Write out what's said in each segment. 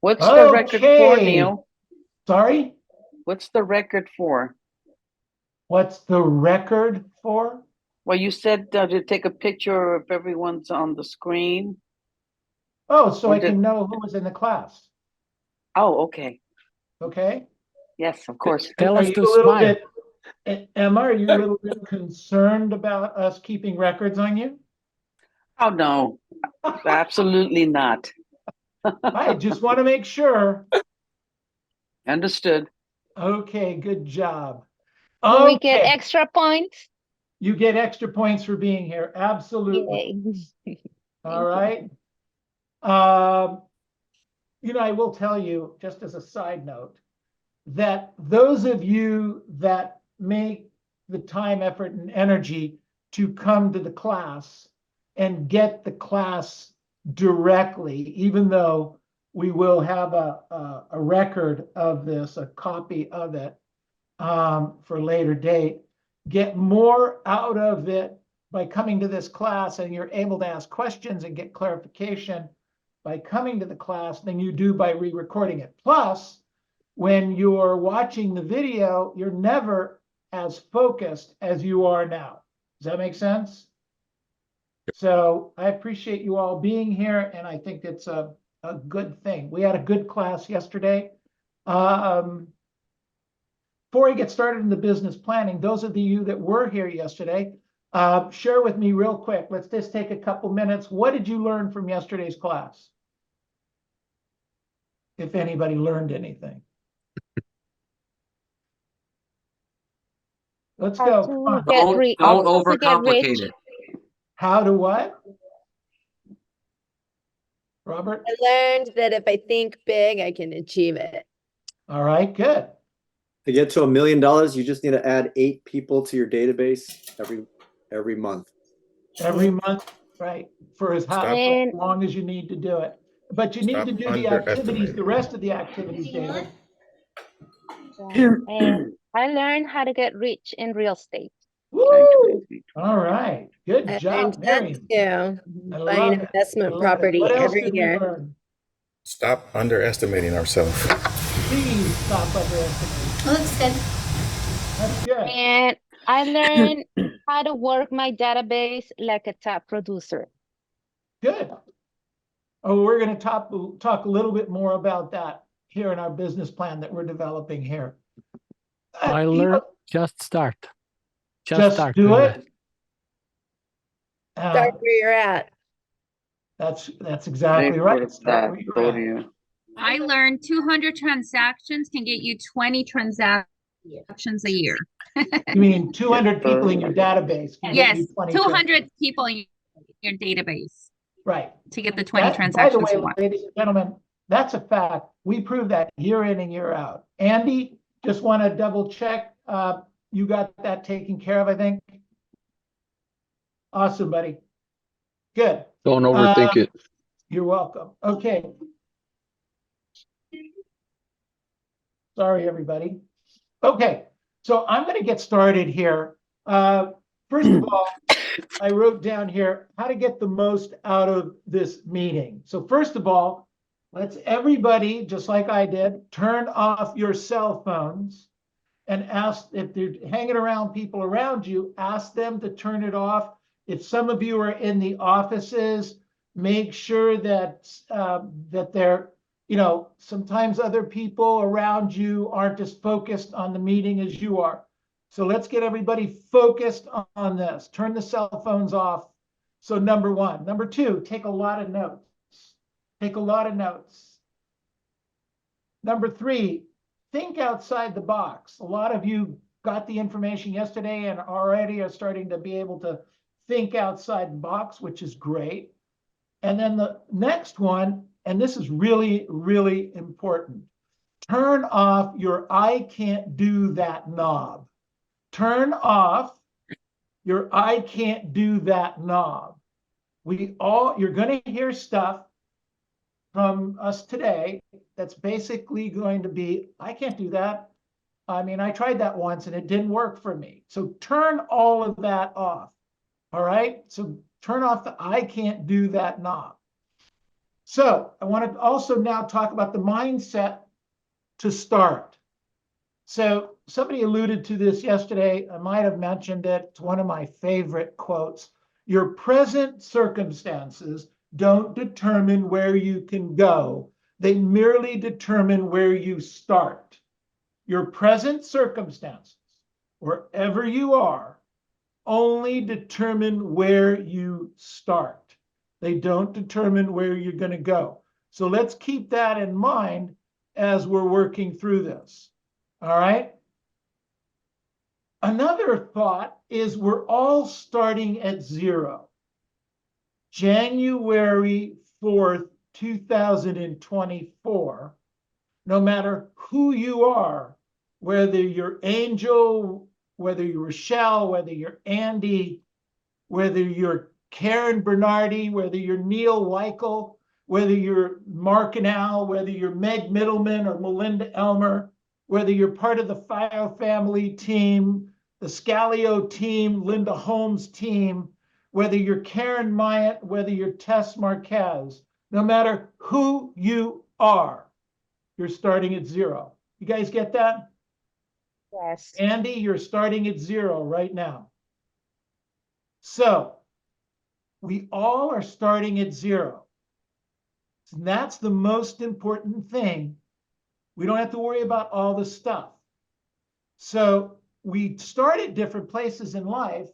What's the record for, Neil? Sorry? What's the record for? What's the record for? Well, you said to take a picture of everyone's on the screen. Oh, so I can know who was in the class. Oh, okay. Okay. Yes, of course. Tell Are us you to a little smile. bit, Emma, are you a little bit concerned about us keeping records on you? Oh, no, absolutely not. I just want to make sure. Understood. Okay, good job. Do we get Okay, extra points? you get extra points for being here. Absolutely. Yay. All right. I will tell you, just as a side note, that those of you that make the time, effort, and energy to come to the class and get the class directly, even though we will have a record of this, a copy of it for later date, get more out of it by coming to this class, and you're able to ask questions and get clarification by coming to the class than you do by re-recording it. Plus, when you're watching the video, you're never as focused as you are now. Does that make sense? So I appreciate you all being here, and I think it's a good thing. We had a good class yesterday. Before I get started in the business planning, those of you that were here yesterday, share with me real quick. Let's just take a couple minutes. What did you learn from yesterday's class? If anybody learned anything. Let's go. Come on. Don't overcomplicate it. How to what? Robert? I learned that if I think big, I can achieve it. All right, good. To get to $1 million, you just need to add 8 people to your database every month. Every month, right? For as long as you need to do it. But you need to do the activities, the rest of the activities, David. And I learned how to get rich in real estate. Woo! All right, good I job, learned that Mary. too. I Buy an love it. investment I love it. property What else every did we year. learn? Stop underestimating ourselves. Please stop underestimating. That looks good. That's good. And I learned how to work my database like a top producer. Good. Oh, we're going to talk a little bit more about that here in our business plan that we're developing here. I learned just start. Just start do with it. Start where you're at. That's exactly right. Start where you're at. I learned 200 transactions can get you 20 transactions a year. You mean 200 people in your database? Yes, 200 people in your database. Right. To get the 20 transactions. By the way, ladies and gentlemen, that's a fact. We prove that year in and year out. Andy, just want to double check. You got that taken care of, I think. Awesome, buddy. Good. Don't overthink it. You're welcome. Okay. Sorry, everybody. Okay, so I'm going to get started here. First of all, I wrote down here how to get the most out of this meeting. So first of all, let's everybody, just like I did, turn off your cell phones and ask if they're hanging around people around you, ask them to turn it off. If some of you are in the offices, make sure that that they're, sometimes other people around you aren't as focused on the meeting as you are. So let's get everybody focused on this. Turn the cell phones off. So number one. Number two, take a lot of notes. Take a lot of notes. Number three, think outside the box. A lot of you got the information yesterday and already are starting to be able to think outside the box, which is great. And then the next one, and this is really, really important. Turn off your I can't do that knob. Turn off your I can't do that knob. You're going to hear stuff from us today that's basically going to be, I can't do that. I mean, I tried that once and it didn't work for me. So turn all of that off. All right. So turn off the I can't do that knob. So I want to also now talk about the mindset to start. So somebody alluded to this yesterday. I might have mentioned it. It's one of my favorite quotes. Your present circumstances don't determine where you can go. They merely determine where you start. Your present circumstances, wherever you are, only determine where you start. They don't determine where you're going to go. So let's keep that in mind as we're working through this. All right. Another thought is we're all starting at zero. January 4th, 2024, no matter who you are, whether you're Angel, whether you're Rochelle, whether you're Andy, whether you're Karen Bernardi, whether you're Neil Weichel, whether you're Mark and Al, whether you're Meg Middleman or Melinda Elmer, whether you're part of the Fire Family team, the Scalio team, Linda Holmes team, whether you're Karen Myatt, whether you're Tess Marquez, no matter who you are, you're starting at zero. You guys get that? Yes. Andy, you're starting at zero right now. So we all are starting at zero. And that's the most important thing. We don't have to worry about all the stuff. So we start at different places in life,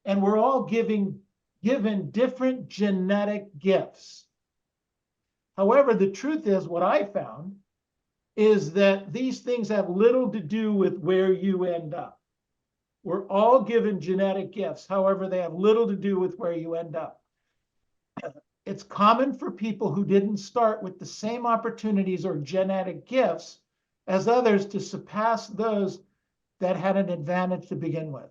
and we're all given different genetic gifts. However, the truth is, what I found is that these things have little to do with where you end up. We're all given genetic gifts. However, they have little to do with where you end up. It's common for people who didn't start with the same opportunities or genetic gifts as others to surpass those that had an advantage to begin with.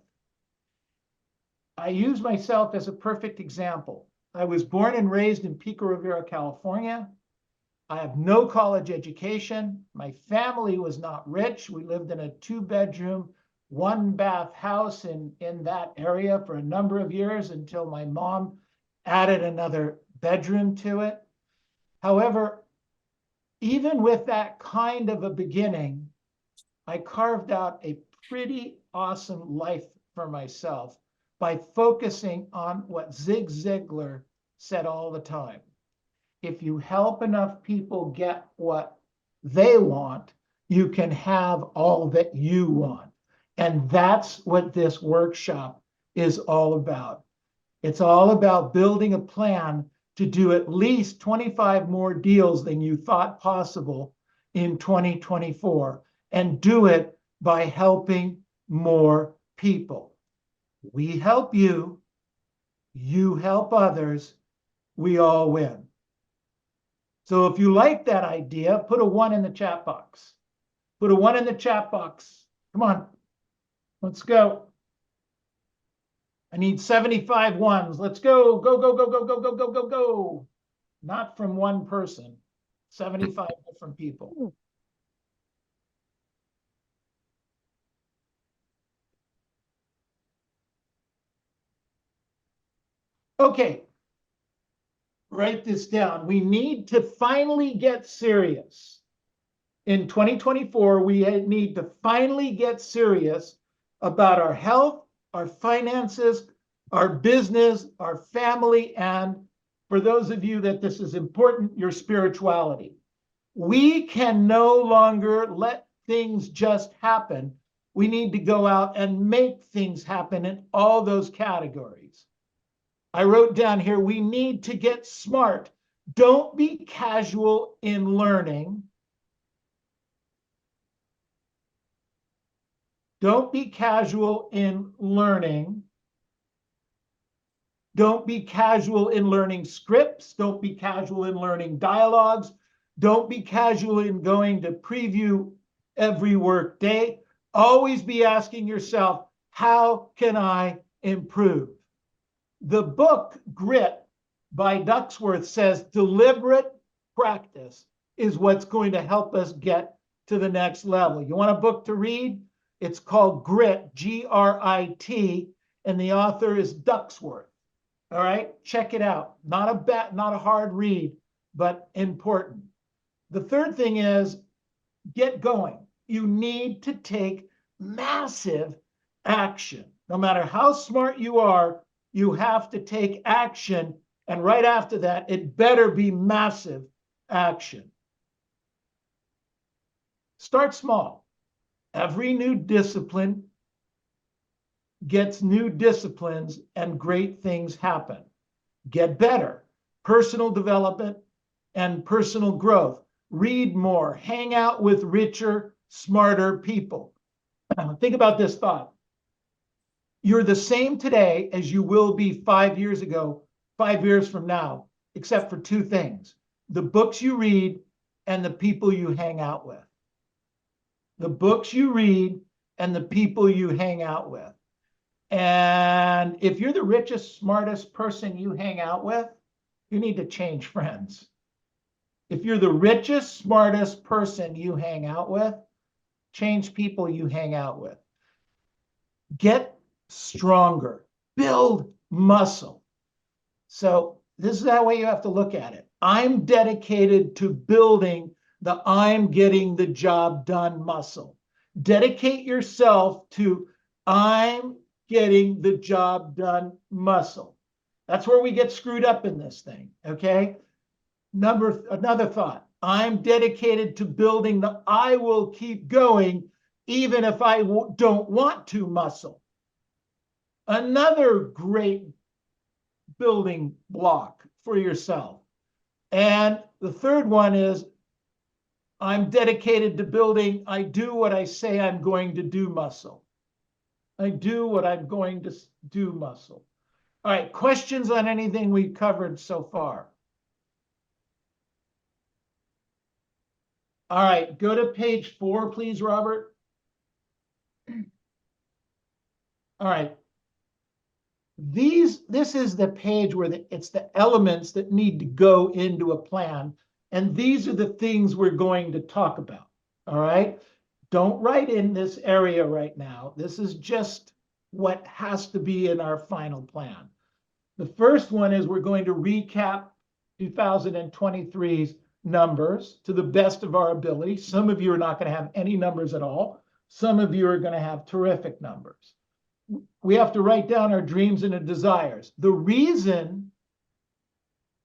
I use myself as a perfect example. I was born and raised in Pico Rivera, California. I have no college education. My family was not rich. We lived in a 2-bedroom, 1-bath house in that area for a number of years until my mom added another bedroom to it. However, even with that kind of a beginning, I carved out a pretty awesome life for myself by focusing on what Zig Ziglar said all the time. If you help enough people get what they want, you can have all that you want. And that's what this workshop is all about. It's all about building a plan to do at least 25 more deals than you thought possible in 2024, and do it by helping more people. We help you, you help others, we all win. So if you like that idea, put a 1 in the chat box. Put a 1 in the chat box. Come on, let's go. I need 75 ones. Let's go, go, go, go, go, go, go, go, go, go. Not from one person, 75 different people. Okay, write this down. We need to finally get serious. In 2024, we need to finally get serious about our health, our finances, our business, our family, and for those of you that this is important, your spirituality. We can no longer let things just happen. We need to go out and make things happen in all those categories. I wrote down here, we need to get smart. Don't be casual in learning. Don't be casual in learning. Don't be casual in learning scripts. Don't be casual in learning dialogues. Don't be casual in going to preview every work day. Always be asking yourself, how can I improve? The book Grit by Ducksworth says deliberate practice is what's going to help us get to the next level. You want a book to read? It's called Grit, Grit, and the author is Ducksworth. All right, check it out. Not a hard read, but important. The third thing is get going. You need to take massive action. No matter how smart you are, you have to take action. And right after that, it better be massive action. Start small. Every new discipline gets new disciplines and great things happen. Get better. Personal development and personal growth. Read more. Hang out with richer, smarter people. Think about this thought. You're the same today as you will be 5 years ago, 5 years from now, except for two things: the books you read and the people you hang out with. The books you read and the people you hang out with. And if you're the richest, smartest person you hang out with, you need to change friends. If you're the richest, smartest person you hang out with, change people you hang out with. Get stronger, build muscle. So this is that way you have to look at it. I'm dedicated to building the I'm getting the job done muscle. Dedicate yourself to I'm getting the job done muscle. That's where we get screwed up in this thing, okay? Another thought. I'm dedicated to building the I will keep going even if I don't want to muscle. Another great building block for yourself. And the third one is I'm dedicated to building I do what I say I'm going to do muscle. I do what I'm going to do muscle. All right, questions on anything we've covered so far? All right, go to page 4, please, Robert. All right. This is the page where it's the elements that need to go into a plan. And these are the things we're going to talk about. All right. Don't write in this area right now. This is just what has to be in our final plan. The first one is we're going to recap 2023's numbers to the best of our ability. Some of you are not going to have any numbers at all. Some of you are going to have terrific numbers. We have to write down our dreams and our desires. The reason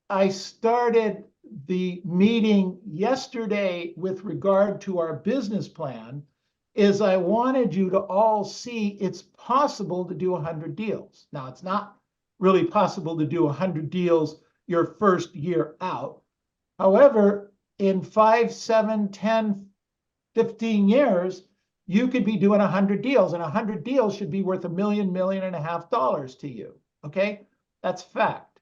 I started the meeting yesterday with regard to our business plan is I wanted you to all see it's possible to do 100 deals. Now, it's not really possible to do 100 deals your first year out. However, in 5, 7, 10, 15 years, you could be doing 100 deals, and 100 deals should be worth $1 million, $1.5 million to you. Okay? That's fact.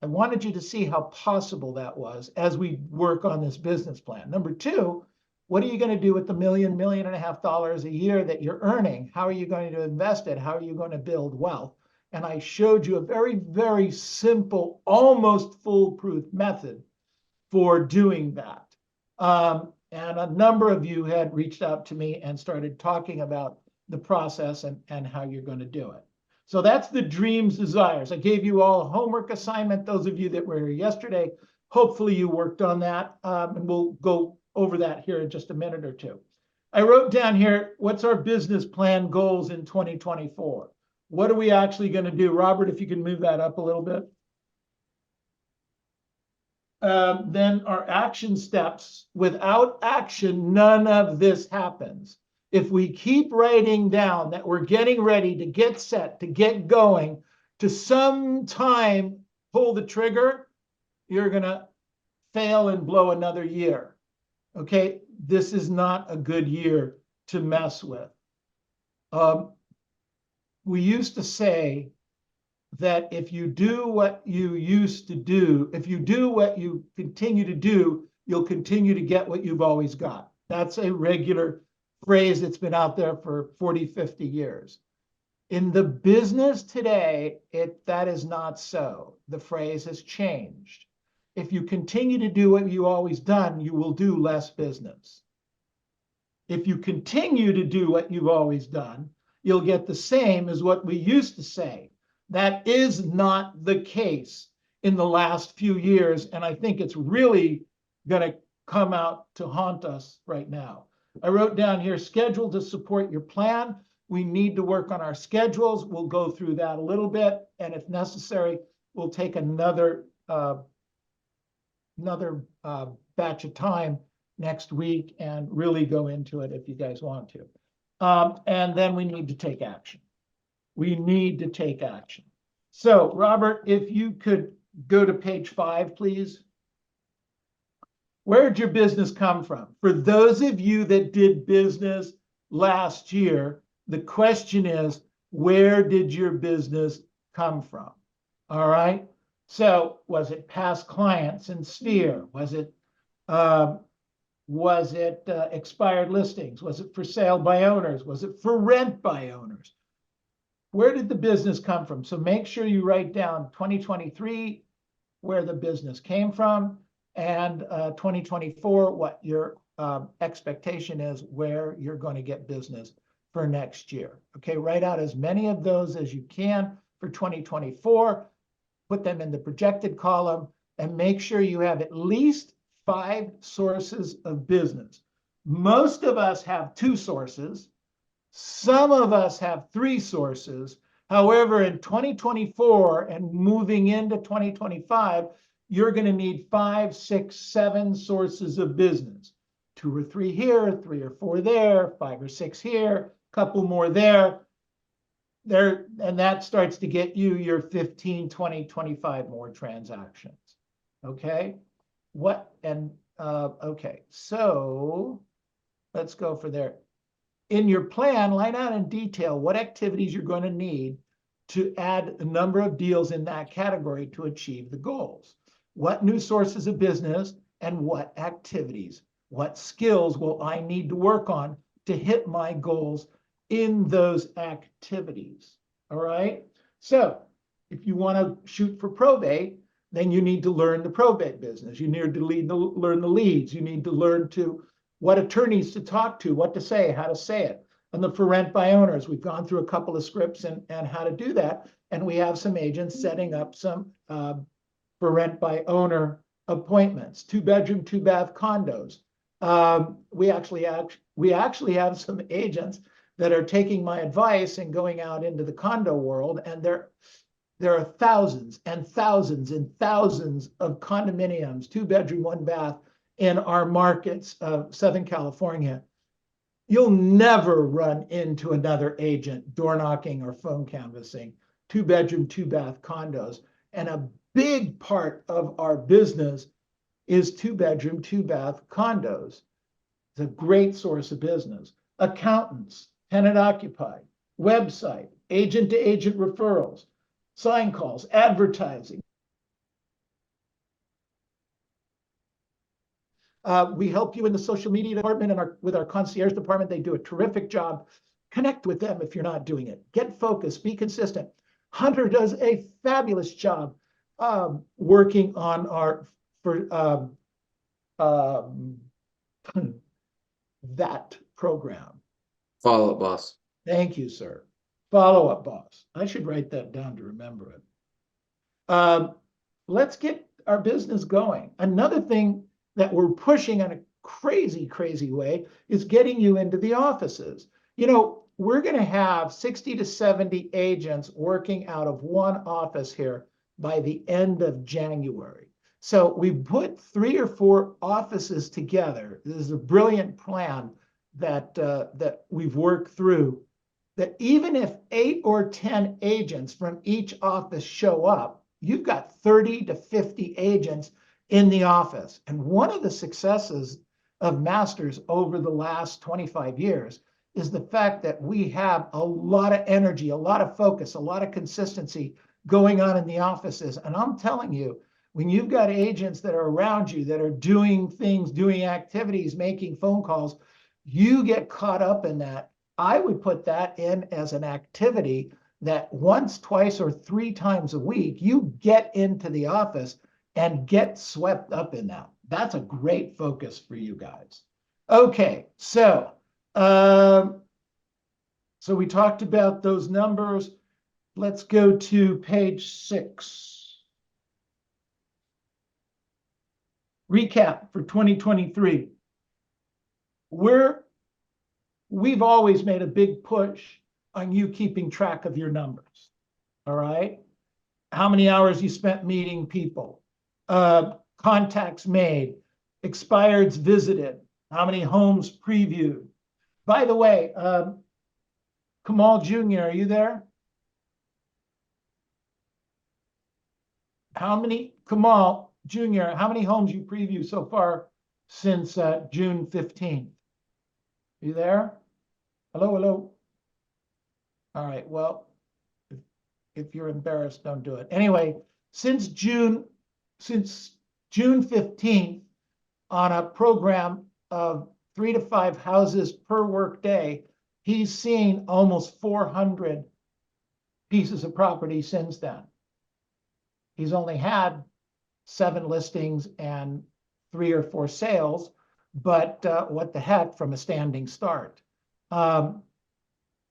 I wanted you to see how possible that was as we work on this business plan. Number two, what are you going to do with the $1 million, $1.5 million a year that you're earning? How are you going to invest it? How are you going to build wealth? And I showed you a very, very simple, almost foolproof method for doing that. And a number of you had reached out to me and started talking about the process and how you're going to do it. So that's the dreams, desires. I gave you all a homework assignment. Those of you that were here yesterday, hopefully you worked on that. And we'll go over that here in just a minute or two. I wrote down here, what's our business plan goals in 2024? What are we actually going to do? Robert, if you can move that up a little bit. Then our action steps. Without action, none of this happens. If we keep writing down that we're getting ready to get set, to get going, to sometime pull the trigger, you're going to fail and blow another year. Okay, this is not a good year to mess with. We used to say that if you do what you used to do, if you do what you continue to do, you'll continue to get what you've always got. That's a regular phrase that's been out there for 40, 50 years. In the business today, that is not so. The phrase has changed. If you continue to do what you always done, you will do less business. If you continue to do what you've always done, you'll get the same as what we used to say. That is not the case in the last few years, and I think it's really going to come out to haunt us right now. I wrote down here, schedule to support your plan. We need to work on our schedules. We'll go through that a little bit, and if necessary, we'll take another batch of time next week and really go into it if you guys want to. And then we need to take action. We need to take action. So, Robert, if you could go to page 5, please. Where did your business come from? For those of you that did business last year, the question is, where did your business come from? All right. So was it past clients in Sphere? Was it expired listings? Was it for sale by owners? Was it for rent by owners? Where did the business come from? So make sure you write down 2023, where the business came from, and 2024, what your expectation is, where you're going to get business for next year. Okay, write out as many of those as you can for 2024, put them in the projected column, and make sure you have at least 5 sources of business. Most of us have 2 sources. Some of us have 3 sources. However, in 2024 and moving into 2025, you're going to need 5, 6, 7 sources of business. 2 or 3 here, 3 or 4 there, 5 or 6 here, a couple more there. And that starts to get you your 15, 20, 25 more transactions. Okay? Okay, so let's go for there. In your plan, line out in detail what activities you're going to need to add a number of deals in that category to achieve the goals. What new sources of business and what activities, what skills will I need to work on to hit my goals in those activities? All right. So if you want to shoot for probate, then you need to learn the probate business. You need to learn the leads. You need to learn what attorneys to talk to, what to say, how to say it. And the for rent by owners, we've gone through a couple of scripts and how to do that. And we have some agents setting up some for rent by owner appointments, 2-bedroom, 2-bath condos. We actually have some agents that are taking my advice and going out into the condo world, and there are thousands and thousands and thousands of condominiums, 2-bedroom, 1-bath in our markets of Southern California. You'll never run into another agent door knocking or phone canvassing 2-bedroom, 2-bath condos. And a big part of our business is 2-bedroom, 2-bath condos. It's a great source of business. Accountants, tenant occupied, website, agent to agent referrals, sign calls, advertising. We help you in the social media department and with our concierge department. They do a terrific job. Connect with them if you're not doing it. Get focused, be consistent. Hunter does a fabulous job working on that program. Follow-up, boss. Thank you, sir. Follow-up, boss. I should write that down to remember it. Let's get our business going. Another thing that we're pushing in a crazy, crazy way is getting you into the offices. You know, we're going to have 60 to 70 agents working out of one office here by the end of January. So we put 3 or 4 offices together. This is a brilliant plan that we've worked through, that even if 8 or 10 agents from each office show up, you've got 30 to 50 agents in the office. And one of the successes of Masters over the last 25 years is the fact that we have a lot of energy, a lot of focus, a lot of consistency going on in the offices. And I'm telling you, when you've got agents that are around you that are doing things, doing activities, making phone calls, you get caught up in that. I would put that in as an activity that once, twice, or 3 times a week, you get into the office and get swept up in that. That's a great focus for you guys. Okay, so So we talked about those numbers. Let's go to page 6. Recap for 2023. We've always made a big push on you keeping track of your numbers. All right. How many hours you spent meeting people, contacts made, expireds visited, how many homes previewed. By the way, Kamal Jr., are you there? Kamal Jr., how many homes you previewed so far since June 15th? You there? Hello, hello. All right, well, if you're embarrassed, don't do it. Anyway, since June 15th, on a program of 3 to 5 houses per work day, he's seen almost 400 pieces of property since then. He's only had 7 listings and 3 or 4 sales, but what the heck from a standing start.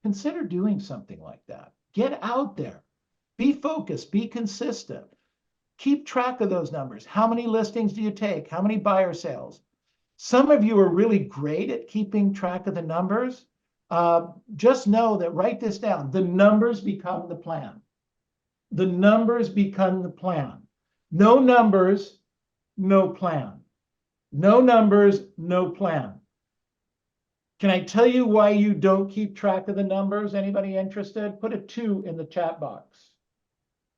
Consider doing something like that. Get out there. Be focused. Be consistent. Keep track of those numbers. How many listings do you take? How many buyer sales? Some of you are really great at keeping track of the numbers. Just know that, write this down. The numbers become the plan. The numbers become the plan. No numbers, no plan. No numbers, no plan. Can I tell you why you don't keep track of the numbers? Anybody interested? Put a 2 in the chat box.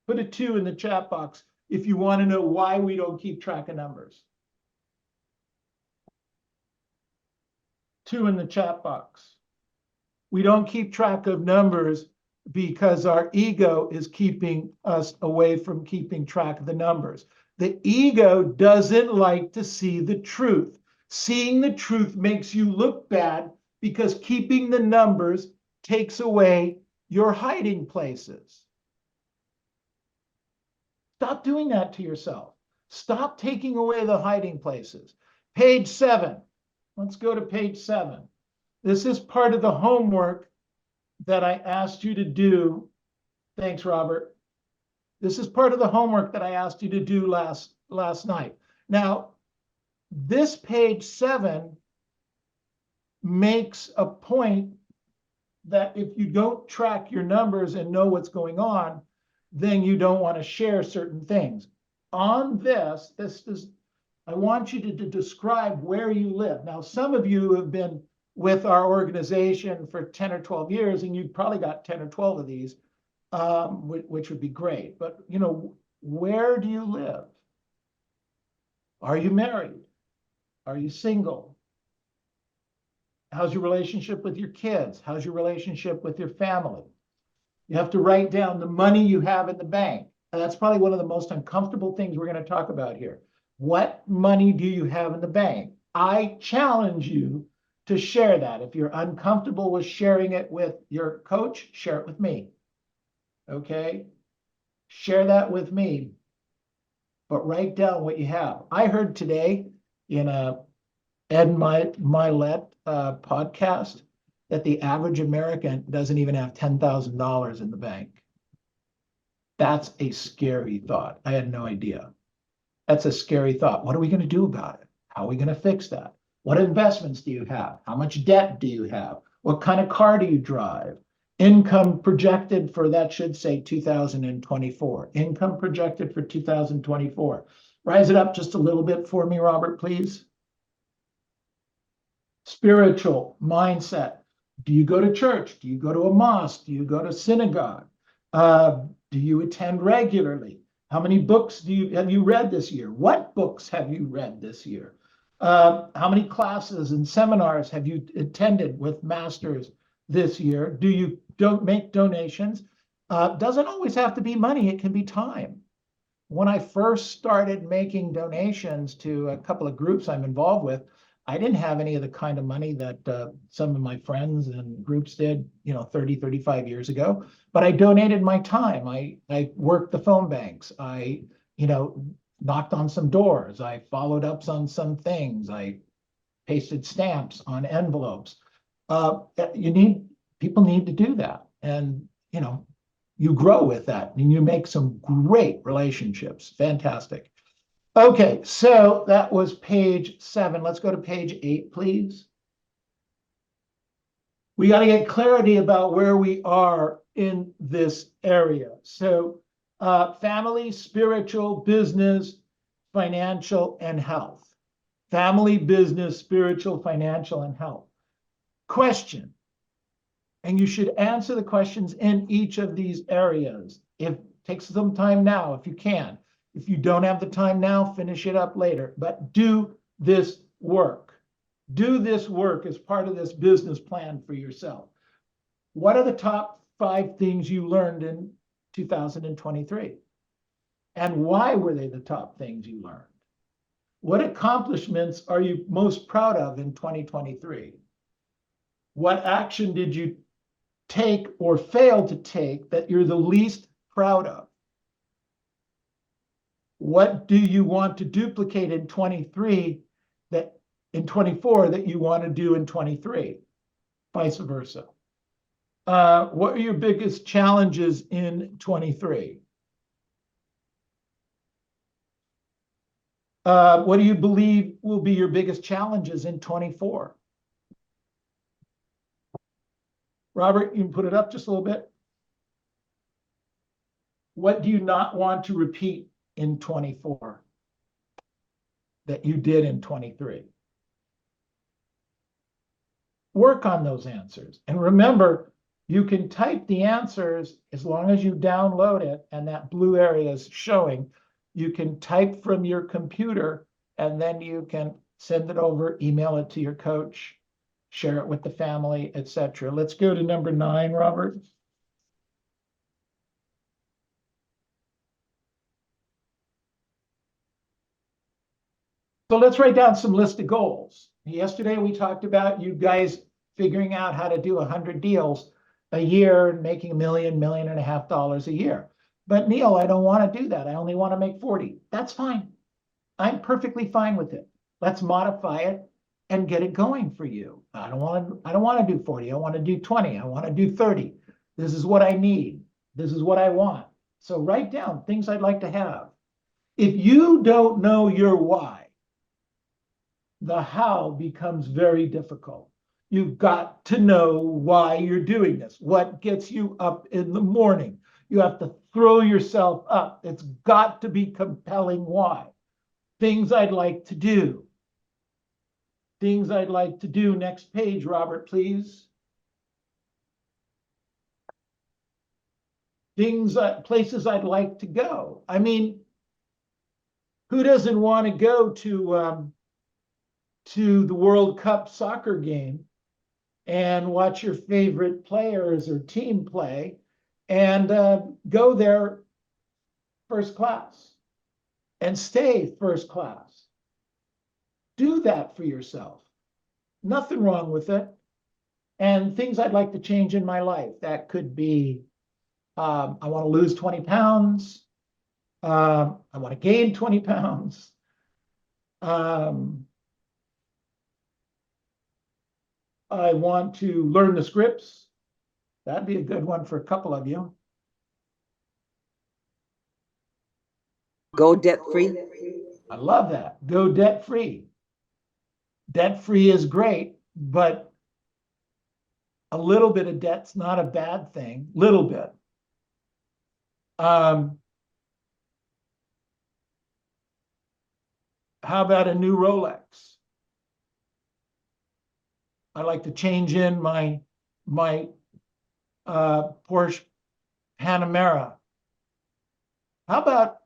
Put a 2 in the chat box if you want to know why we don't keep track of numbers. 2 in the chat box. We don't keep track of numbers because our ego is keeping us away from keeping track of the numbers. The ego doesn't like to see the truth. Seeing the truth makes you look bad because keeping the numbers takes away your hiding places. Stop doing that to yourself. Stop taking away the hiding places. Page 7. Let's go to page 7. This is part of the homework that I asked you to do. Thanks, Robert. This is part of the homework that I asked you to do last night. Now, this page 7 makes a point that if you don't track your numbers and know what's going on, then you don't want to share certain things. On this is, I want you to describe where you live. Now, some of you have been with our organization for 10 or 12 years, and you've probably got 10 or 12 of these, which would be great. But, you know, where do you live? Are you married? Are you single? How's your relationship with your kids? How's your relationship with your family? You have to write down the money you have in the bank. And that's probably one of the most uncomfortable things we're going to talk about here. What money do you have in the bank? I challenge you to share that. If you're uncomfortable with sharing it with your coach, share it with me. Okay? Share that with me. But write down what you have. I heard today in a Ed Milet podcast that the average American doesn't even have $10,000 in the bank. That's a scary thought. I had no idea. That's a scary thought. What are we going to do about it? How are we going to fix that? What investments do you have? How much debt do you have? What kind of car do you drive? Income projected for, that should say 2024. Income projected for 2024. Rise it up just a little bit for me, Robert, please. Spiritual mindset. Do you go to church? Do you go to a mosque? Do you go to synagogue? Do you attend regularly? How many books have you read this year? What books have you read this year? How many classes and seminars have you attended with masters this year? Do you make donations? Doesn't always have to be money. It can be time. When I first started making donations to a couple of groups I'm involved with, I didn't have any of the kind of money that some of my friends and groups did, 30, 35 years ago. But I donated my time. I worked the phone banks. I, knocked on some doors. I followed up on some things. I pasted stamps on envelopes. People need to do that. And, you grow with that and you make some great relationships. Fantastic. Okay, so that was page 7. Let's go to page 8, please. We got to get clarity about where we are in this area. So family, spiritual, business, financial, and health. Family, business, spiritual, financial, and health. Question. And you should answer the questions in each of these areas. If takes some time now, if you can. If you don't have the time now, finish it up later. But do this work. Do this work as part of this business plan for yourself. What are the top 5 things you learned in 2023? And why were they the top things you learned? What accomplishments are you most proud of in 2023? What action did you take or fail to take that you're the least proud of? What do you want to duplicate in 23 that in 24 that you want to do in 23? Vice versa. What are your biggest challenges in 23? What do you believe will be your biggest challenges in 24? Robert, you can put it up just a little bit. What do you not want to repeat in 24 that you did in 23? Work on those answers. And remember, you can type the answers as long as you download it and that blue area is showing. You can type from your computer and then you can send it over, email it to your coach, share it with the family, etc. Let's go to number 9, Robert. So let's write down some list of goals. Yesterday, we talked about you guys figuring out how to do 100 deals a year and making $1 million, $1.5 million a year. But Neil, I don't want to do that. I only want to make 40. That's fine. I'm perfectly fine with it. Let's modify it and get it going for you. I don't want to do 40. I want to do 20. I want to do 30. This is what I need. This is what I want. So write down things I'd like to have. If you don't know your why, the how becomes very difficult. You've got to know why you're doing this. What gets you up in the morning? You have to throw yourself up. It's got to be compelling why. Things I'd like to do. Things I'd like to do. Next page, Robert, please. Places I'd like to go. I mean, who doesn't want to go to the World Cup soccer game and watch your favorite players or team play and go there first class and stay first class? Do that for yourself. Nothing wrong with it. And things I'd like to change in my life. That could be, I want to lose 20 pounds. I want to gain 20 pounds. I want to learn the scripts. That'd be a good one for a couple of you. Go debt free. I love that. Go debt free. Debt free is great, but a little bit of debt's not a bad thing. Little bit. How about a new Rolex? I like to change in my Porsche Panamera. How about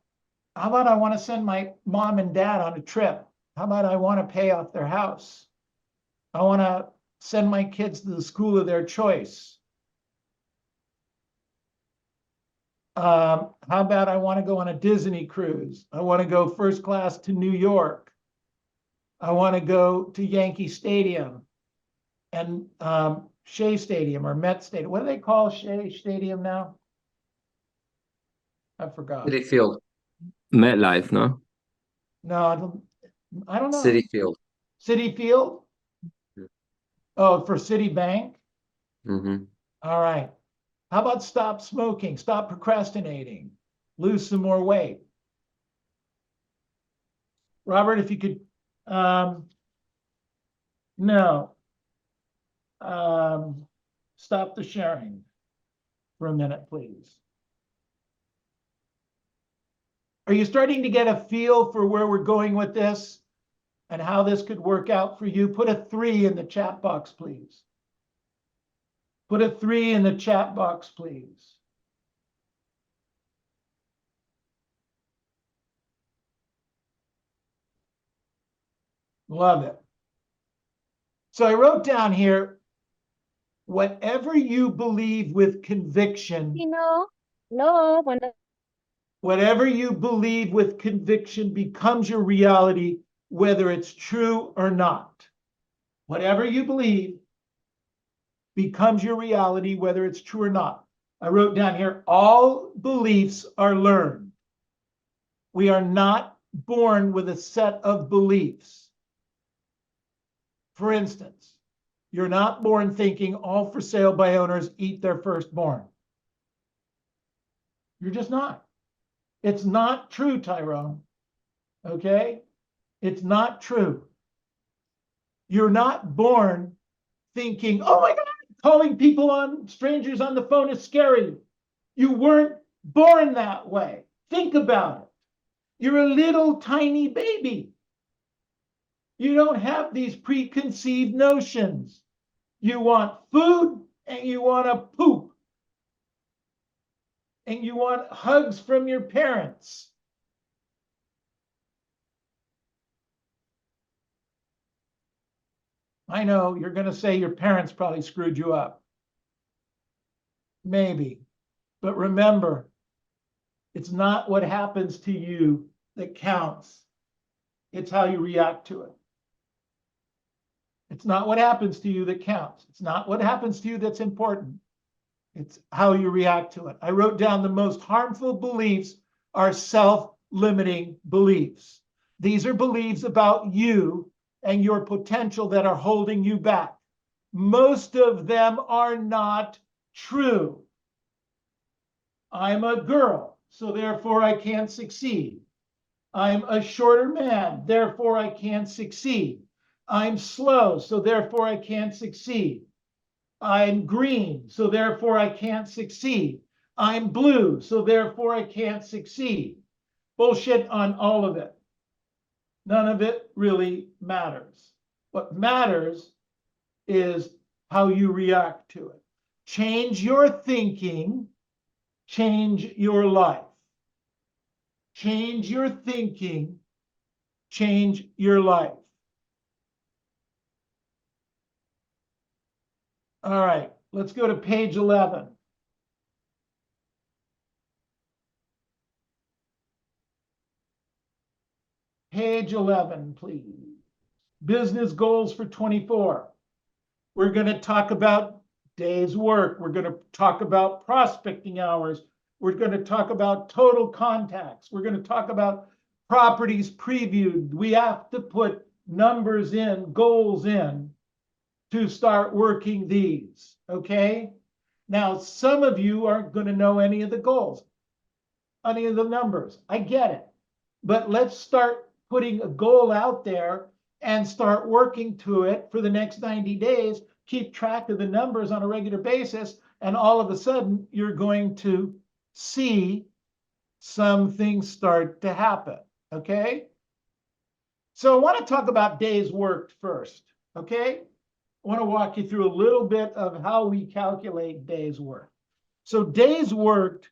I want to send my mom and dad on a trip? How about I want to pay off their house? I want to send my kids to the school of their choice. How about I want to go on a Disney cruise? I want to go first class to New York. I want to go to Yankee Stadium and Shea Stadium or Met Stadium. What do they call Shea Stadium now? I forgot. City Field. MetLife, no? No, I don't know. City Field. City Field? Oh, for Citibank? Mm-hmm. All right. How about stop smoking, stop procrastinating, lose some more weight? Robert, if you could, no. Stop the sharing for a minute, please. Are you starting to get a feel for where we're going with this and how this could work out for you? Put a 3 in the chat box, please. Put a 3 in the chat box, please. Love it. So I wrote down here, whatever you believe with conviction, No, bueno, whatever you believe with conviction becomes your reality, whether it's true or not. Whatever you believe becomes your reality, whether it's true or not. I wrote down here, all beliefs are learned. We are not born with a set of beliefs. For instance, you're not born thinking all for sale by owners eat their firstborn. You're just not. It's not true, Tyrone. Okay? It's not true. You're not born thinking, oh my God, calling people on strangers on the phone is scary. You weren't born that way. Think about it. You're a little tiny baby. You don't have these preconceived notions. You want food and you want to poop. And you want hugs from your parents. I know you're going to say your parents probably screwed you up. Maybe. But remember, it's not what happens to you that counts. It's how you react to it. It's not what happens to you that counts. It's not what happens to you that's important. It's how you react to it. I wrote down the most harmful beliefs are self-limiting beliefs. These are beliefs about you and your potential that are holding you back. Most of them are not true. I'm a girl, so therefore I can't succeed. I'm a shorter man, therefore I can't succeed. I'm slow, so therefore I can't succeed. I'm green, so therefore I can't succeed. I'm blue, so therefore I can't succeed. Bullshit on all of it. None of it really matters. What matters is how you react to it. Change your thinking, change your life. Change your thinking, change your life. All right, let's go to page 11. Page 11, please. Business goals for 24. We're going to talk about days work. We're going to talk about prospecting hours. We're going to talk about total contacts. We're going to talk about properties previewed. We have to put numbers in, goals in to start working these, okay? Now, some of you aren't going to know any of the goals, any of the numbers. I get it. But let's start putting a goal out there and start working to it for the next 90 days. Keep track of the numbers on a regular basis, and all of a sudden, you're going to see some things start to happen, okay? So I want to talk about days worked first, okay? I want to walk you through a little bit of how we calculate days worked. So days worked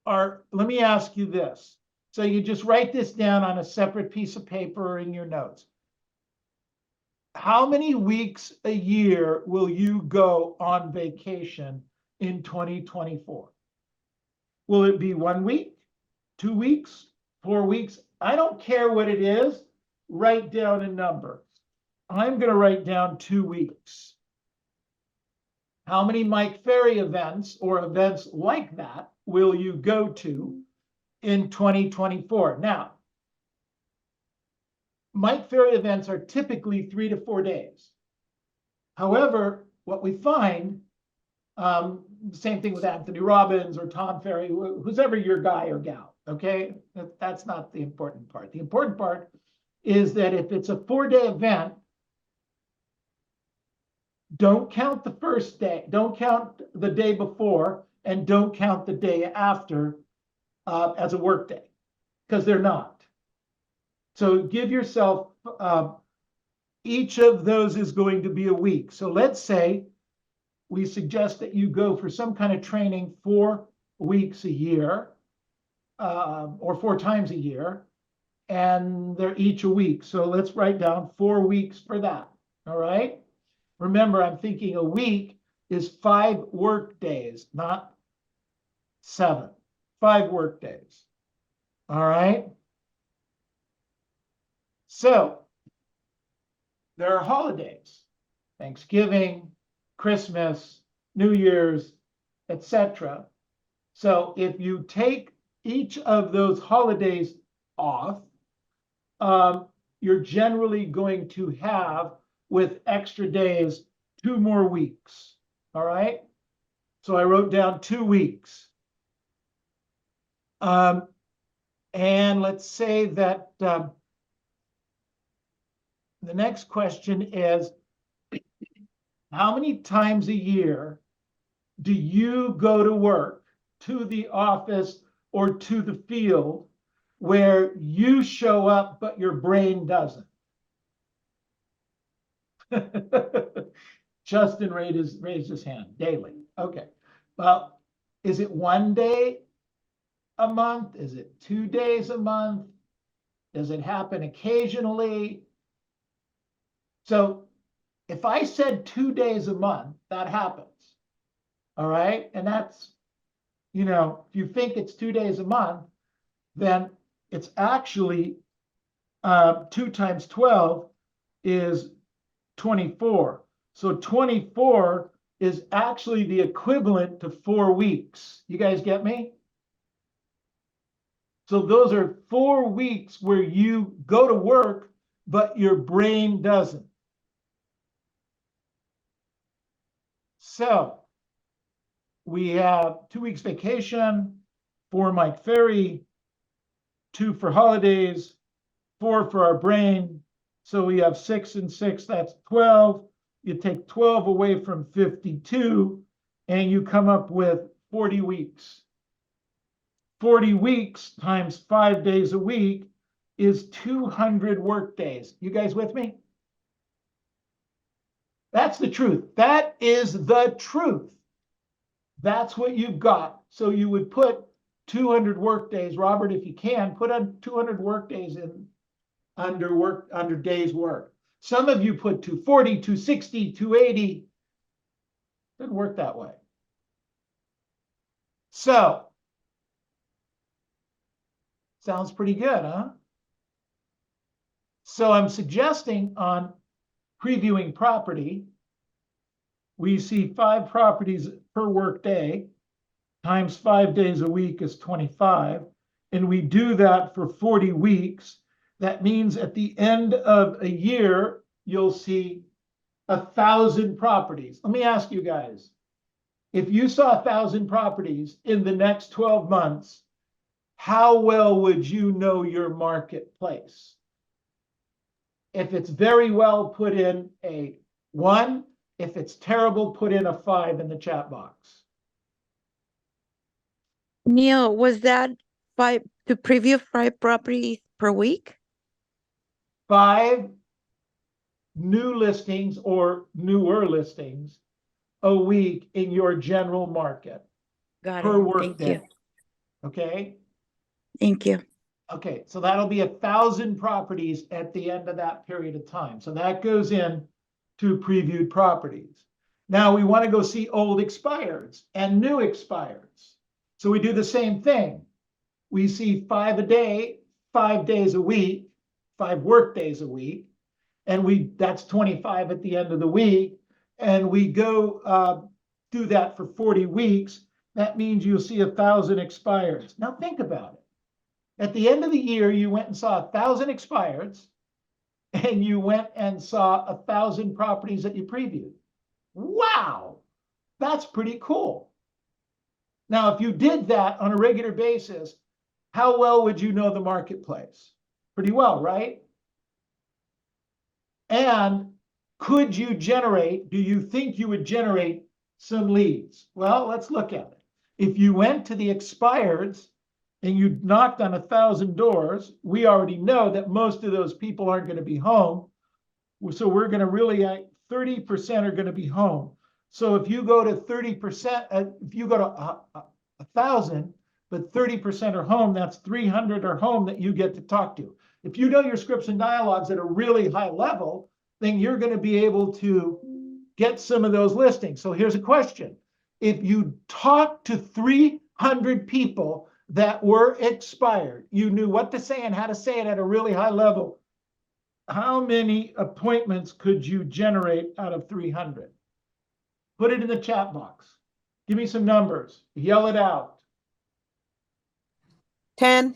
are, let me ask you this. So you just write this down on a separate piece of paper or in your notes. How many weeks a year will you go on vacation in 2024? Will it be 1 week, 2 weeks, 4 weeks? I don't care what it is. Write down a number. I'm going to write down 2 weeks. How many Mike Ferry events or events like that will you go to in 2024? Now, Mike Ferry events are typically 3 to 4 days. However, what we find, same thing with Anthony Robbins or Tom Ferry, who's ever your guy or gal, okay? That's not the important part. The important part is that if it's a 4-day event, don't count the first day, don't count the day before, and don't count the day after as a work day, because they're not. So give yourself, each of those is going to be a week. So let's say we suggest that you go for some kind of training 4 weeks a year, or 4 times a year, and they're each a week. So let's write down 4 weeks for that, all right? Remember, I'm thinking a week is 5 work days, not 7. 5 work days, all right? So there are holidays, Thanksgiving, Christmas, New Year's, etc. So if you take each of those holidays off, you're generally going to have, with extra days, 2 more weeks. All right. So I wrote down 2 weeks. And let's say that the next question is, how many times a year do you go to work, to the office, or to the field where you show up, but your brain doesn't? Justin raised his hand. Daily. Okay. Well, is it 1 day a month? Is it 2 days a month? Does it happen occasionally? So if I said 2 days a month, that happens. All right. And that's, if you think it's 2 days a month, then it's actually 2 times 12 is 24. So 24 is actually the equivalent to 4 weeks. You guys get me? So those are 4 weeks where you go to work, but your brain doesn't. So we have 2 weeks vacation, 4 Mike Ferry, 2 for holidays, 4 for our brain. So we have 6 and 6, that's 12. You take 12 away from 52, and you come up with 40 weeks. 40 weeks times 5 days a week is 200 work days. You guys with me? That's the truth. That is the truth. That's what you've got. So you would put 200 work days. Robert, if you can, put on 200 work days in under days work. Some of you put 240, 260, 280. Doesn't work that way. So, sounds pretty good, huh? So I'm suggesting on previewing property, we see 5 properties per work day times 5 days a week is 25. And we do that for 40 weeks. That means at the end of a year, you'll see 1,000 properties. Let me ask you guys, if you saw 1,000 properties in the next 12 months, how well would you know your marketplace? If it's very well, put in a 1. If it's terrible, put in a 5 in the chat box. Neil, was that 5 to preview 5 properties per week? 5 new listings or newer listings a week in your general market. Got per it. work Thank day. you. Okay. Thank you. Okay, so that'll be 1,000 properties at the end of that period of time. So that goes in to previewed properties. Now we want to go see old expireds and new expireds. So we do the same thing. We see 5 a day, 5 days a week, 5 work days a week, and that's 25 at the end of the week. And we go do that for 40 weeks. That means you'll see 1,000 expireds. Now think about it. At the end of the year, you went and saw 1,000 expireds, and you went and saw 1,000 properties that you previewed. Wow, that's pretty cool. Now, if you did that on a regular basis, how well would you know the marketplace? Pretty well, right? And could you generate, do you think you would generate some leads? Well, let's look at it. If you went to the expireds and you knocked on 1,000 doors, we already know that most of those people aren't going to be home. So we're going to really, 30% are going to be home. So if you go to 30%, if you go to 1,000, but 30% are home, that's 300 are home that you get to talk to. If you know your scripts and dialogues at a really high level, then you're going to be able to get some of those listings. So here's a question. If you talk to 300 people that were expired, you knew what to say and how to say it at a really high level, how many appointments could you generate out of 300? Put it in the chat box. Give me some numbers. Yell it out. 10.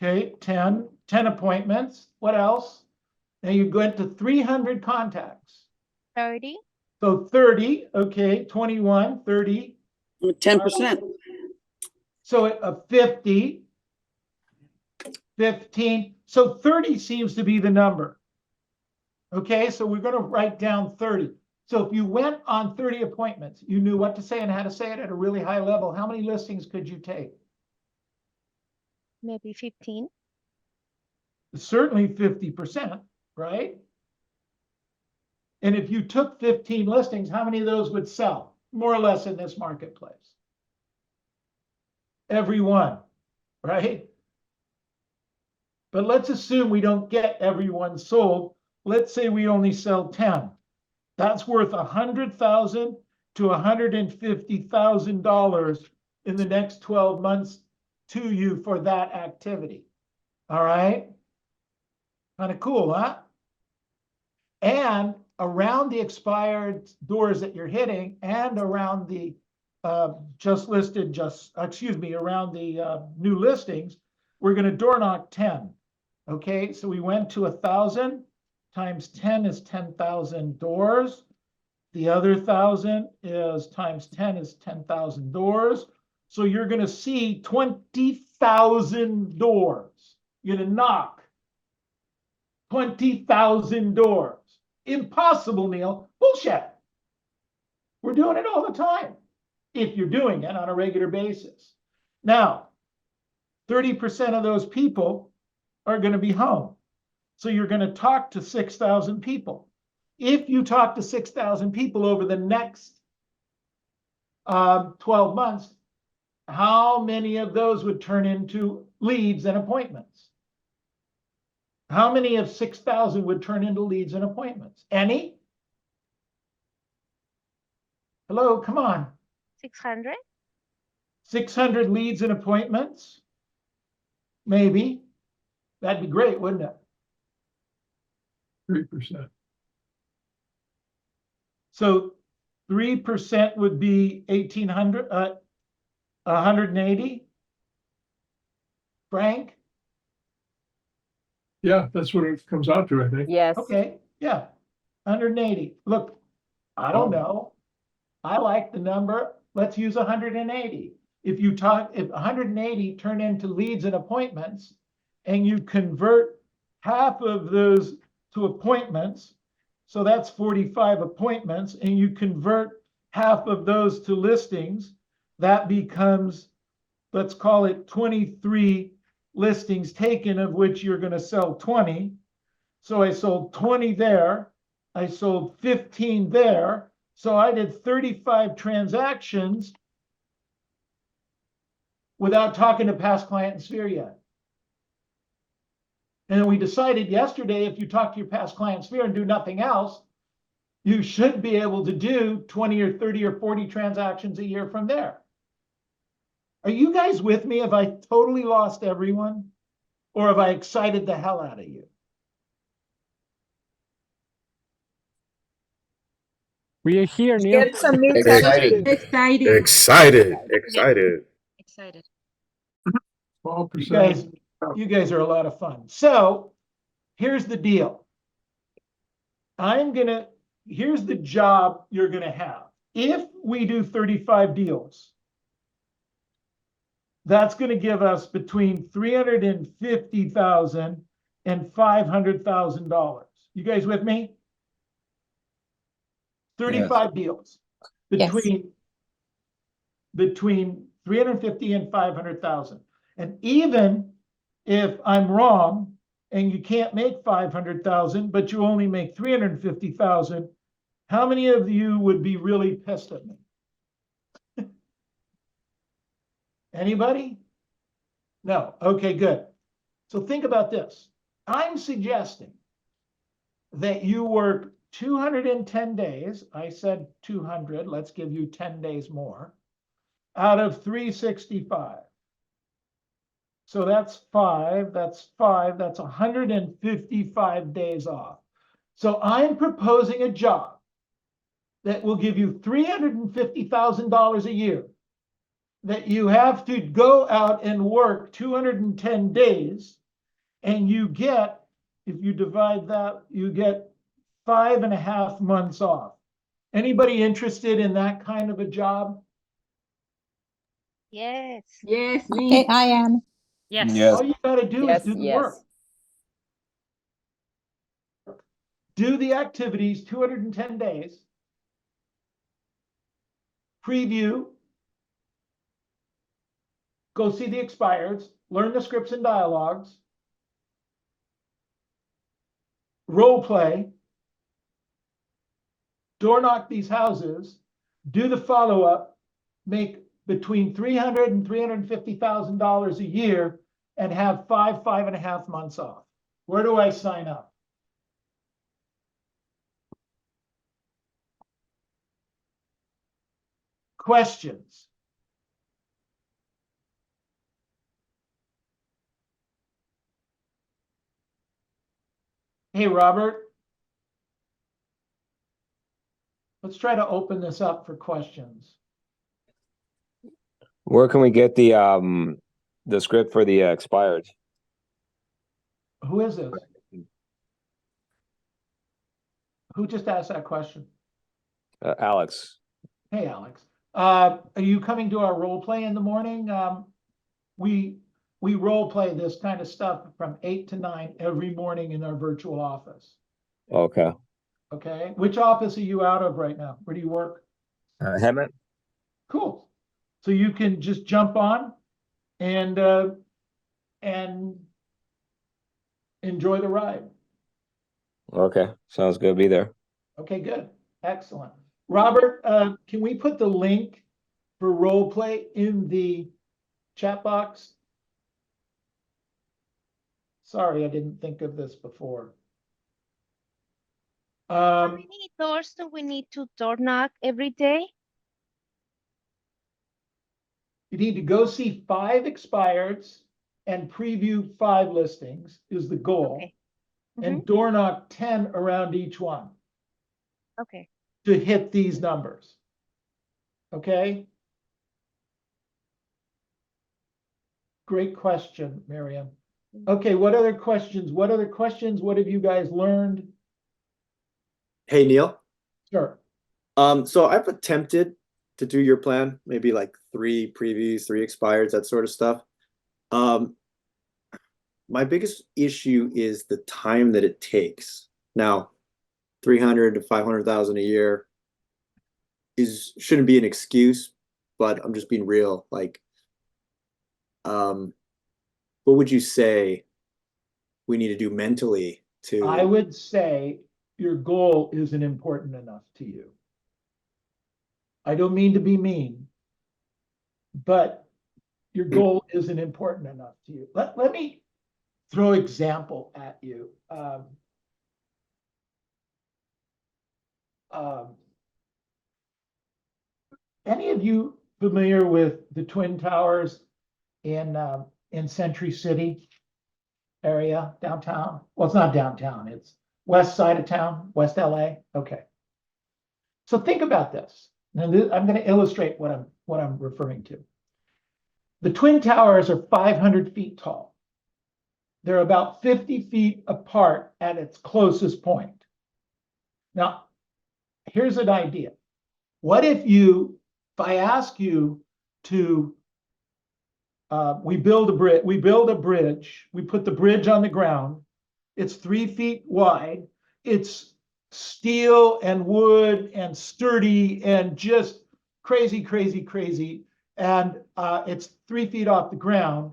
Okay, 10 appointments. What else? Now you go into 300 contacts. 30. So 30, okay, 21, 30. 10%. So a 50, 15. So 30 seems to be the number. Okay, so we're going to write down 30. So if you went on 30 appointments, you knew what to say and how to say it at a really high level, how many listings could you take? Maybe 15. Certainly 50%, right? And if you took 15 listings, how many of those would sell? More or less in this marketplace. Every one, right? But let's assume we don't get every one sold. Let's say we only sell 10. That's worth $100,000 to $150,000 in the next 12 months to you for that activity. All right? Kind of cool, huh? And around the expired doors that you're hitting and around the around the new listings, we're going to door knock 10. Okay, so we went to 1,000 times 10 is 10,000 doors. The other 1,000 is times 10 is 10,000 doors. So you're going to see 20,000 doors. You're going to knock 20,000 doors. Impossible, Neil. Bullshit. We're doing it all the time if you're doing it on a regular basis. Now, 30% of those people are going to be home. So you're going to talk to 6,000 people. If you talk to 6,000 people over the next 12 months, how many of those would turn into leads and appointments? How many of 6,000 would turn into leads and appointments? Any? Hello, come on. 600. 600 leads and appointments? Maybe. That'd be great, wouldn't it? 3%. So 3% would be 1,800, 180. Frank? Yeah, that's what it comes out to, I think. Yes. Okay, yeah, 180. Look, I don't know. I like the number. Let's use 180. If 180 turn into leads and appointments, and you convert half of those to appointments, so that's 45 appointments, and you convert half of those to listings, that becomes, let's call it 23 listings taken, of which you're going to sell 20. So I sold 20 there. I sold 15 there. So I did 35 transactions without talking to past client and sphere yet. And we decided yesterday, if you talk to your past client sphere and do nothing else, you should be able to do 20 or 30 or 40 transactions a year from there. Are you guys with me? Have I totally lost everyone? Or have I excited the hell out of you? We are here, Neil. Get some new Excited. Exciting. Excited. Excited. 12%. You guys are a lot of fun. So here's the deal. I'm going to here's the job you're going to have. If we do 35 deals, that's going to give us between $350,000 and $500,000. You guys with me? 35 deals between 350 and 500,000. And even if I'm wrong and you can't make 500,000, but you only make 350,000, how many of you would be really pissed at me? Anybody? No. Okay, good. So think about this. I'm suggesting that you work 210 days. I said 200. Let's give you 10 days more out of 365. So that's 5. That's 155 days off. So I'm proposing a job that will give you $350,000 a year, that you have to go out and work 210 days, and you get, if you divide that, you get 5.5 months off. Anybody interested in that kind of a job? Yes. Yes, me. I am. Yes. All you got to do is do the work. Do the activities 210 days. Preview. Go see the expireds. Learn the scripts and dialogues. Role play. Door knock these houses. Do the follow-up. Make between $300,000 and $350,000 a year and have 5.5 months off. Where do I sign up? Questions? Hey, Robert. Let's try to open this up for questions. Where can we get the script for the expired? Who is this? Who just asked that question? Alex. Hey, Alex. Are you coming to our role play in the morning? We role play this kind of stuff from 8 to 9 every morning in our virtual office. Okay. Okay. Which office are you out of right now? Where do you work? Hemet. Cool. So you can just jump on and enjoy the ride. Okay. Sounds good. Be there. Okay, good. Excellent. Robert, can we put the link for role play in the chat box? Sorry, I didn't think of this before. How many doors do we need to door knock every day? You need to go see 5 expireds and preview 5 listings is the goal. Okay. And door knock 10 around each one Okay. to hit these numbers. Okay? Great question, Miriam. Okay, what other questions? What other questions? What have you guys learned? Hey, Neil. Sure. So I've attempted to do your plan, maybe like 3 previews, 3 expireds, that sort of stuff. My biggest issue is the time that it takes. Now, 300 to 500,000 a year shouldn't be an excuse, but I'm just being real. Like, what would you say we need to do mentally to? I would say your goal isn't important enough to you. I don't mean to be mean, but your goal isn't important enough to you. Let me throw example at you. Any of you familiar with the Twin Towers in Century City area, downtown? Well, it's not downtown, it's west side of town, West LA. Okay. So think about this. And I'm going to illustrate what I'm referring to. The Twin Towers are 500 feet tall. They're about 50 feet apart at its closest point. Now, here's an idea. What if I ask you to, we build a bridge, we put the bridge on the ground, it's 3 feet wide, it's steel and wood and sturdy and just crazy, crazy, crazy, and it's 3 feet off the ground,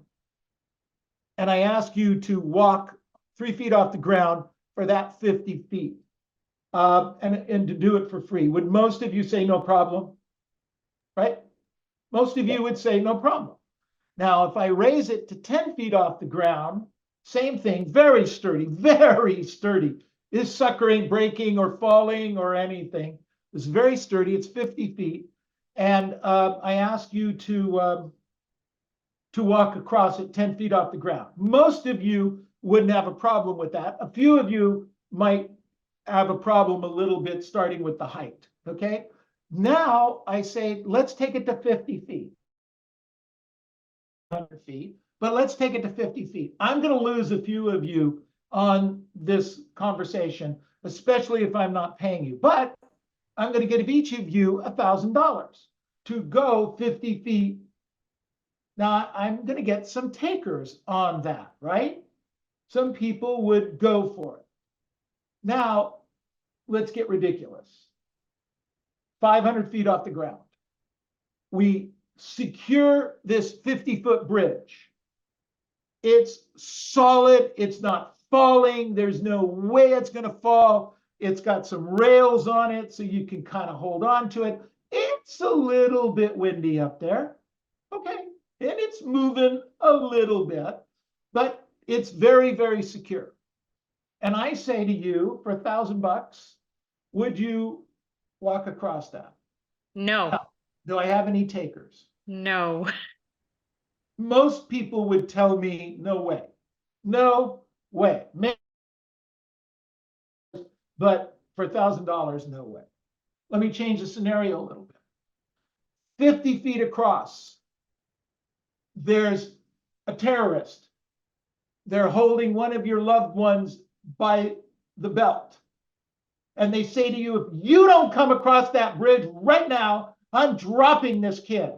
and I ask you to walk 3 feet off the ground for that 50 feet, and to do it for free. Would most of you say no problem? Right? Most of you would say no problem. Now, if I raise it to 10 feet off the ground, same thing, very sturdy, very sturdy. This sucker ain't breaking or falling or anything. It's very sturdy, it's 50 feet. And I ask you to walk across it 10 feet off the ground. Most of you wouldn't have a problem with that. A few of you might have a problem a little bit starting with the height, okay? Now I say, let's take it to 50 feet. 100 feet, but let's take it to 50 feet. I'm going to lose a few of you on this conversation, especially if I'm not paying you, but I'm going to give each of you $1,000 to go 50 feet. Now I'm going to get some takers on that, right? Some people would go for it. Now, let's get ridiculous. 500 feet off the ground. We secure this 50-foot bridge. It's solid. It's not falling. There's no way it's going to fall. It's got some rails on it so you can kind of hold on to it. It's a little bit windy up there. Okay. And it's moving a little bit, but it's very, very secure. And I say to you, for $1,000, would you walk across that? No. Now, do I have any takers? No. Most people would tell me, no way. No way. But for $1,000, no way. Let me change the scenario a little bit. 50 feet across, there's a terrorist. They're holding one of your loved ones by the belt. And they say to you, if you don't come across that bridge right now, I'm dropping this kid.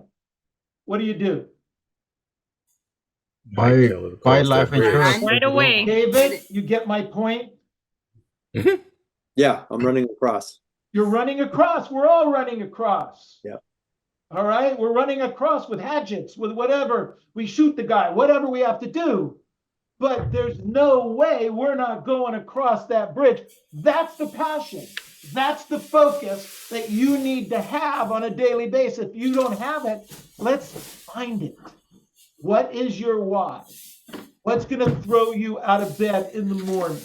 What do you do? Buy life insurance. Right away. David, you get my point? Yeah, I'm running across. You're running across. We're all running across. Yep. All right. We're running across with hatchets, with whatever. We shoot the guy, whatever we have to do. But there's no way we're not going across that bridge. That's the passion. That's the focus that you need to have on a daily basis. If you don't have it, let's find it. What is your why? What's going to throw you out of bed in the morning?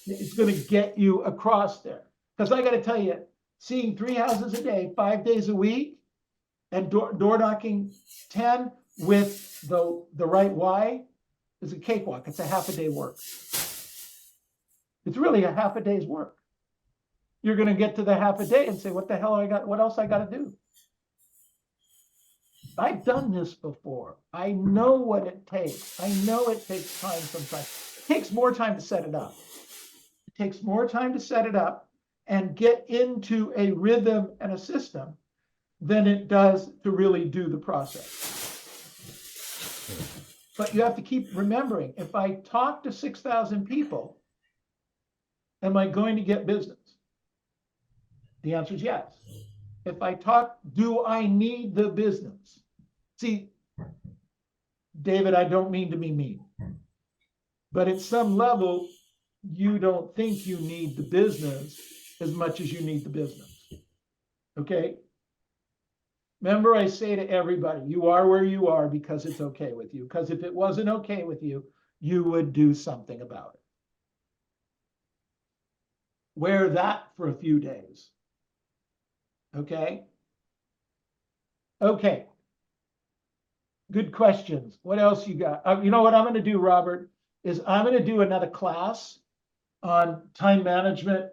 It's going to get you across there. Because I got to tell you, seeing 3 houses a day, 5 days a week, and door knocking 10 with the right why is a cakewalk. It's a half a day work. It's really a half a day's work. You're going to get to the half a day and say, what the hell what else I got to do? I've done this before. I know what it takes. I know it takes time sometimes. It takes more time to set it up. It takes more time to set it up and get into a rhythm and a system than it does to really do the process. But you have to keep remembering, if I talk to 6,000 people, am I going to get business? The answer is yes. If I talk, do I need the business? See, David, I don't mean to be mean, but at some level, you don't think you need the business as much as you need the business. Okay? Remember, I say to everybody, you are where you are because it's okay with you. Because if it wasn't okay with you, you would do something about it. Wear that for a few days. Okay? Okay. Good questions. What else you got? You know what I'm going to do, Robert, is I'm going to do another class on time management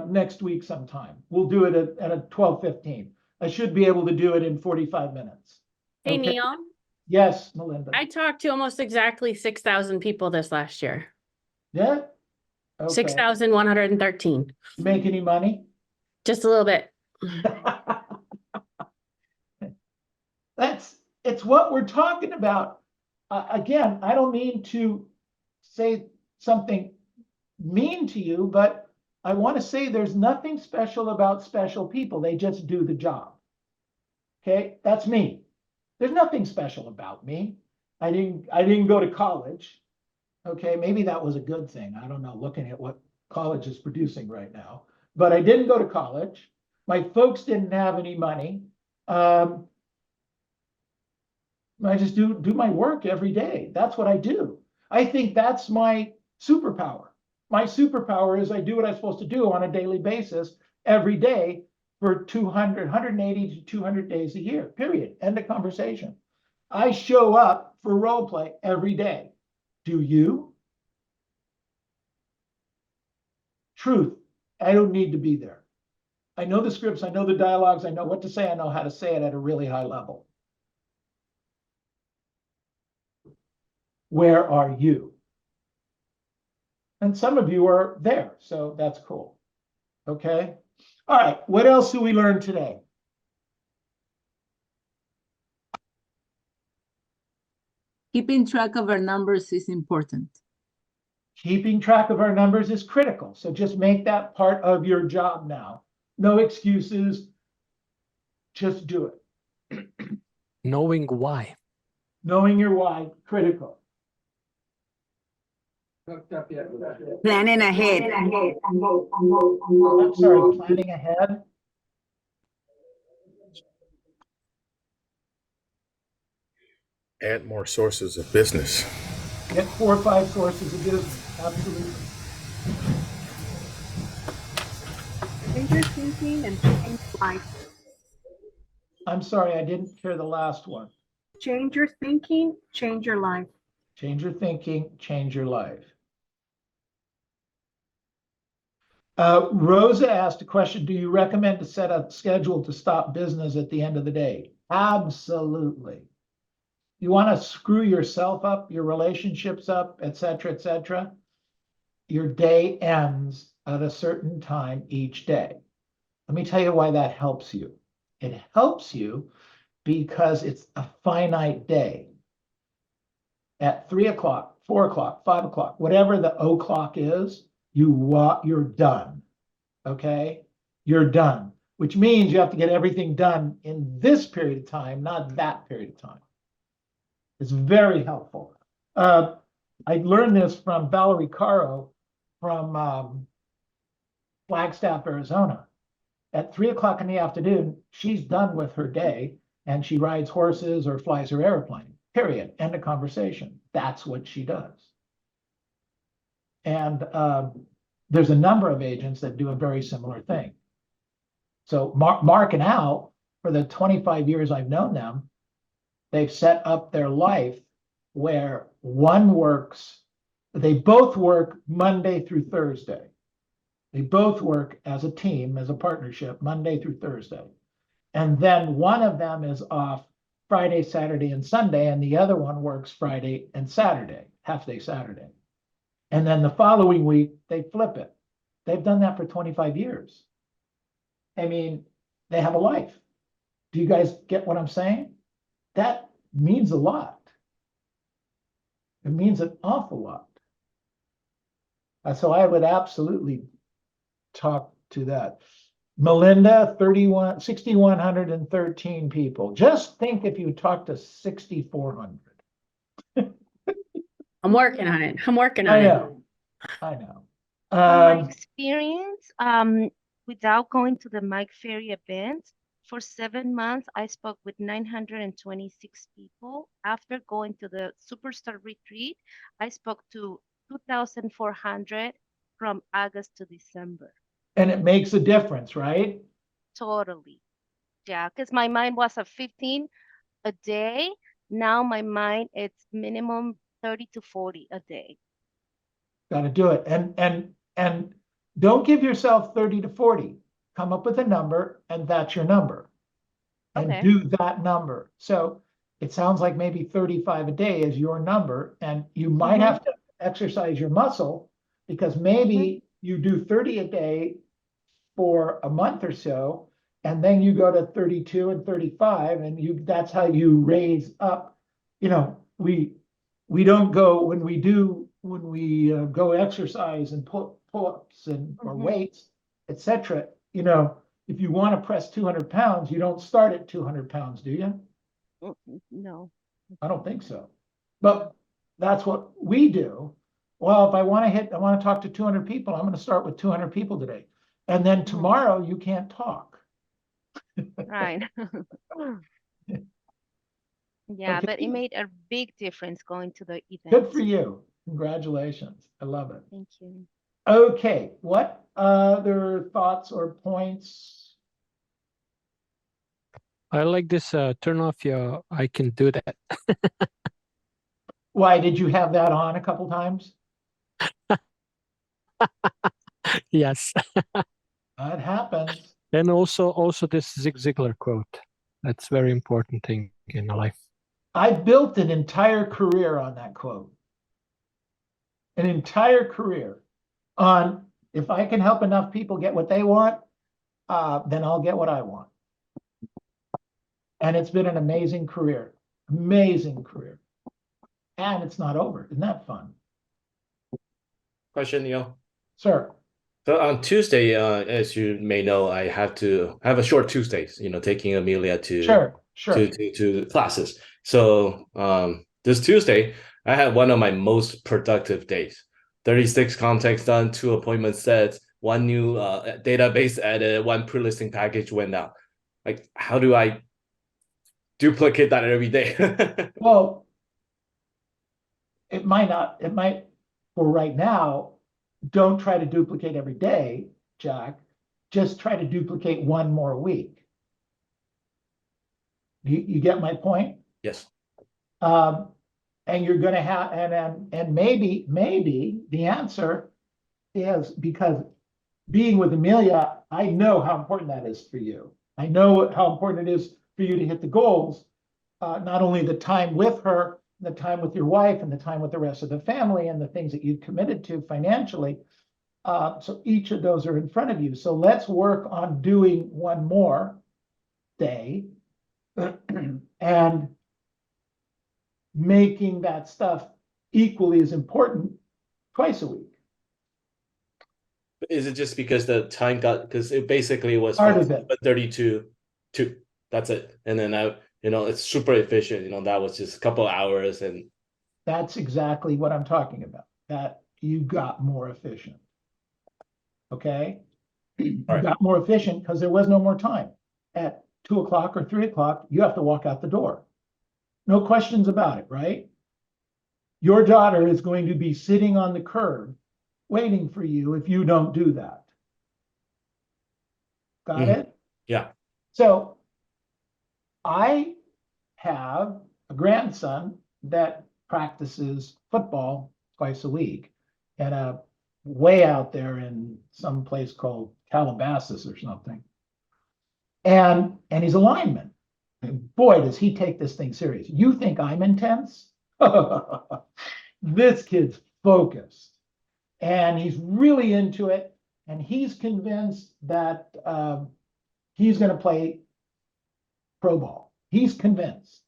next week sometime. We'll do it at 12:15. I should be able to do it in 45 minutes. Hey, Okay? Neil. Yes, Melinda. I talked to almost exactly 6,000 people this last year. Yeah? Okay. 6,113. Make any money? Just a little bit. It's what we're talking about. Again, I don't mean to say something mean to you, but I want to say there's nothing special about special people. They just do the job. Okay, that's me. There's nothing special about me. I didn't go to college. Okay, maybe that was a good thing. I don't know, looking at what college is producing right now. But I didn't go to college. My folks didn't have any money. I just do my work every day. That's what I do. I think that's my superpower. My superpower is I do what I'm supposed to do on a daily basis every day for 180 to 200 days a year, period. End of conversation. I show up for role play every day. Do you? Truth, I don't need to be there. I know the scripts, I know the dialogues, I know what to say, I know how to say it at a really high level. Where are you? And some of you are there, so that's cool. Okay. All right. What else do we learn today? Keeping track of our numbers is important. Keeping track of our numbers is critical. So just make that part of your job now. No excuses. Just do it. Knowing why. Knowing your why, critical. Planning ahead. I'm sorry, planning ahead. Add more sources of business. Get 4 or 5 sources of business. Absolutely. Change your thinking and change life. I'm sorry, I didn't hear the last one. Change your thinking, change your life. Change your thinking, change your life. Rosa asked a question, do you recommend to set a schedule to stop business at the end of the day? Absolutely. You want to screw yourself up, your relationships up, et cetera, your day ends at a certain time each day. Let me tell you why that helps you. It helps you because it's a finite day. At 3 o'clock, 4 o'clock, 5 o'clock, whatever the o'clock is, you're done. Okay? You're done, which means you have to get everything done in this period of time, not that period of time. It's very helpful. I learned this from Valerie Caro from Flagstaff, Arizona. At 3 o'clock in the afternoon, she's done with her day and she rides horses or flies her airplane, period. End of conversation. That's what she does. And there's a number of agents that do a very similar thing. So Mark and Al, for the 25 years I've known them, they've set up their life where they both work Monday through Thursday. They both work as a team, as a partnership, Monday through Thursday. And then one of them is off Friday, Saturday, and Sunday, and the other one works Friday and Saturday, half day Saturday. And then the following week, they flip it. They've done that for 25 years. I mean, they have a life. Do you guys get what I'm saying? That means a lot. It means an awful lot. So I would absolutely talk to that. Melinda, 6,113 people. Just think if you talk to 6,400. I'm working on it. I know. From my experience, without going to the Mike Ferry event, for 7 months, I spoke with 926 people. After going to the Superstar Retreat, I spoke to 2,400 from August to December. And it makes a difference, right? Totally. Yeah, because my mind was at 15 a day. Now my mind, it's minimum 30 to 40 a day. Got to do it. And don't give yourself 30 to 40. Come up with a number, and that's your number. And do that number. So it sounds like maybe 35 a day is your number, and you might have to exercise your muscle because maybe you do 30 a day for a month or so, and then you go to 32 and 35, and that's how you raise up. You know, we don't go when we go exercise and pull-ups and or weights, etc. You know, if you want to press 200 pounds, you don't start at 200 pounds, do you? No. I don't think so. But that's what we do. Well, if I want to talk to 200 people, I'm going to start with 200 people today. And then tomorrow you can't talk. Right. Yeah, Okay. but it made a big difference going to the event. Good for you. Congratulations. I love it. Thank you. Okay. What other thoughts or points? I like this turn off your I can do that. Why did you have that on a couple times? Yes. That happens. And also this Zig Ziglar quote. That's very important thing in life. I built an entire career on that quote. An entire career on if I can help enough people get what they want, then I'll get what I want. And it's been an amazing career. Amazing career. And it's not over. Isn't that fun? Question, Neil. Sir. So on Tuesday, as you may know, I have a short Tuesdays, taking Amelia to to classes. So this Tuesday, I had one of my most productive days. 36 contacts done, 2 appointments set, 1 new database added, 1 pre-listing package went out. Like, how do I duplicate that every day? Well, it might, for right now, don't try to duplicate every day, Jack. Just try to duplicate 1 more week. You get my point? Yes. And you're going to have, and maybe the answer is because being with Amelia, I know how important that is for you. I know how important it is for you to hit the goals, not only the time with her, the time with your wife, and the time with the rest of the family, and the things that you've committed to financially. So each of those are in front of you. So let's work on doing 1 more day and making that stuff equally as important twice a week. Is it just because the time because it basically was Part from of it. 30 to 2. That's it. And then it's super efficient. That was just a couple of hours. And that's exactly what I'm talking about. That you got more efficient. Okay? You got more efficient because there was no more time. At 2 o'clock or 3 o'clock, you have to walk out the door. No questions about it, right? Your daughter is going to be sitting on the curb waiting for you if you don't do that. Got it? Yeah. So I have a grandson that practices football twice a week at a way out there in some place called Calabasas or something. And he's a lineman. And boy, does he take this thing serious. You think I'm intense? This kid's focused. And he's really into it. And he's convinced that he's going to play pro ball. He's convinced.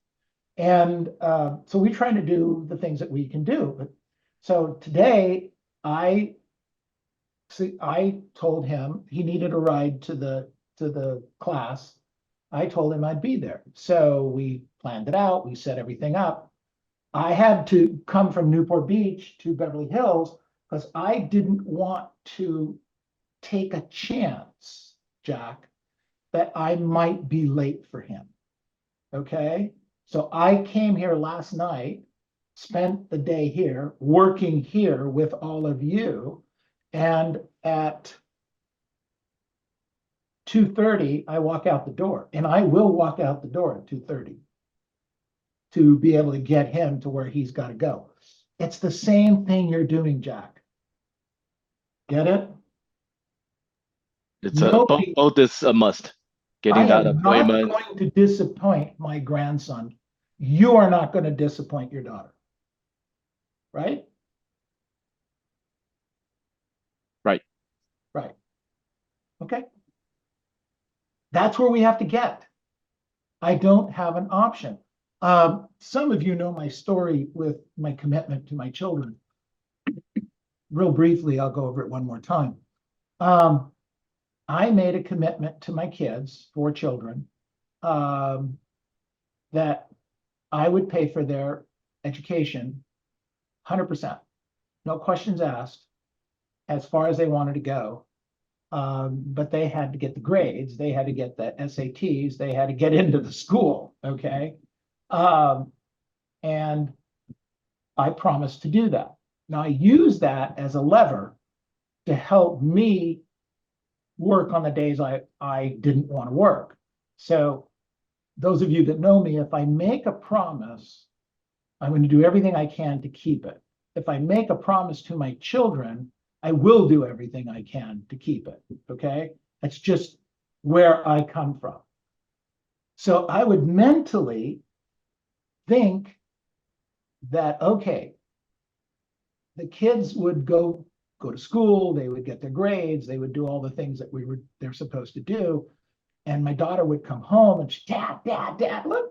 And so we're trying to do the things that we can do. So today, I told him he needed a ride to the class. I told him I'd be there. So we planned it out. We set everything up. I had to come from Newport Beach to Beverly Hills because I didn't want to take a chance, Jack, that I might be late for him. Okay? So I came here last night, spent the day here, working here with all of you, and at 2:30, I walk out the door, and I will walk out the door at 2:30 to be able to get him to where he's got to go. It's the same thing you're doing, Jack. Get it? It's both is a must. Getting that appointment. I am not going to disappoint my grandson. You are not going to disappoint your daughter. Right? Right. Right. Okay. That's where we have to get. I don't have an option. Some of you know my story with my commitment to my children. Real briefly, I'll go over it one more time. I made a commitment to my kids, 4 children, that I would pay for their education 100%, no questions asked, as far as they wanted to go. But they had to get the grades, they had to get the SATs, they had to get into the school, okay? And I promised to do that. Now, I use that as a lever to help me work on the days I didn't want to work. So those of you that know me, if I make a promise, I'm going to do everything I can to keep it. If I make a promise to my children, I will do everything I can to keep it, okay? That's just where I come from. So I would mentally think that, okay, the kids would go to school, they would get their grades, they would do all the things that they're supposed to do. And my daughter would come home and she'd, Dad, look,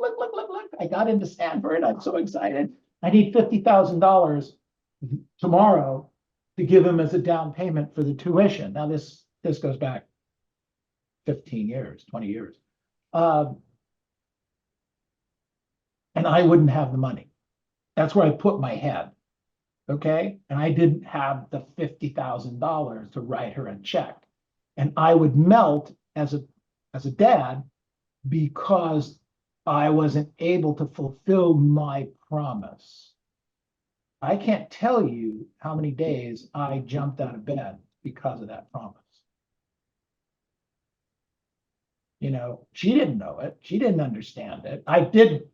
I got into Stanford, I'm so excited. I need $50,000 tomorrow to give him as a down payment for the tuition. Now this goes back 15 years, 20 years. And I wouldn't have the money. That's where I put my head. Okay. And I didn't have the $50,000 to write her a check. And I would melt as a dad because I wasn't able to fulfill my promise. I can't tell you how many days I jumped out of bed because of that promise. You know, she didn't know it. She didn't understand it. I did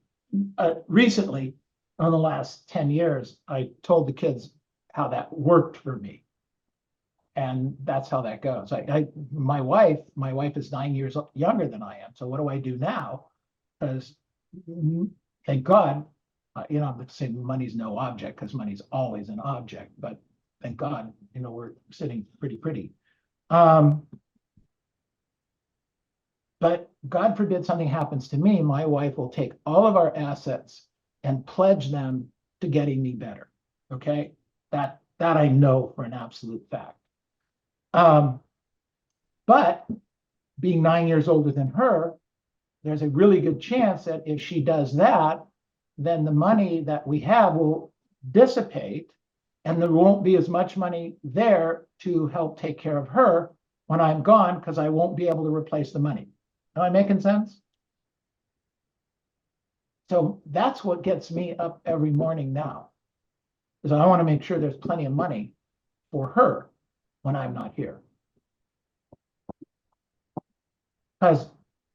recently, in the last 10 years, I told the kids how that worked for me. And that's how that goes. My wife is 9 years younger than I am. So what do I do now? Because thank God, I'm not saying money's no object, because money's always an object, but thank God, we're sitting pretty. But God forbid something happens to me, my wife will take all of our assets and pledge them to getting me better. Okay, that I know for an absolute fact. But being 9 years older than her, there's a really good chance that if she does that, then the money that we have will dissipate and there won't be as much money there to help take care of her when I'm gone, because I won't be able to replace the money. Am I making sense? So that's what gets me up every morning now, because I want to make sure there's plenty of money for her when I'm not here. Because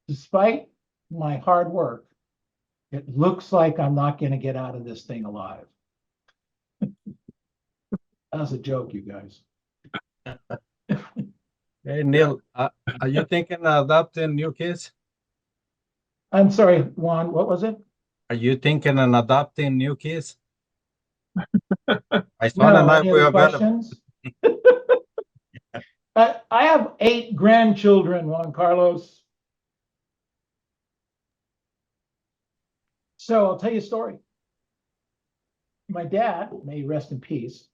despite my hard work, it looks like I'm not going to get out of this thing alive. That's a joke, you guys. Hey, Neil, are you thinking of adopting new kids? I'm sorry, Juan, what was it? Are you thinking of adopting new kids? My son No, and I, any we other are questions? I have 8 grandchildren, Juan Carlos. So I'll tell you a story. My dad, may he rest in peace,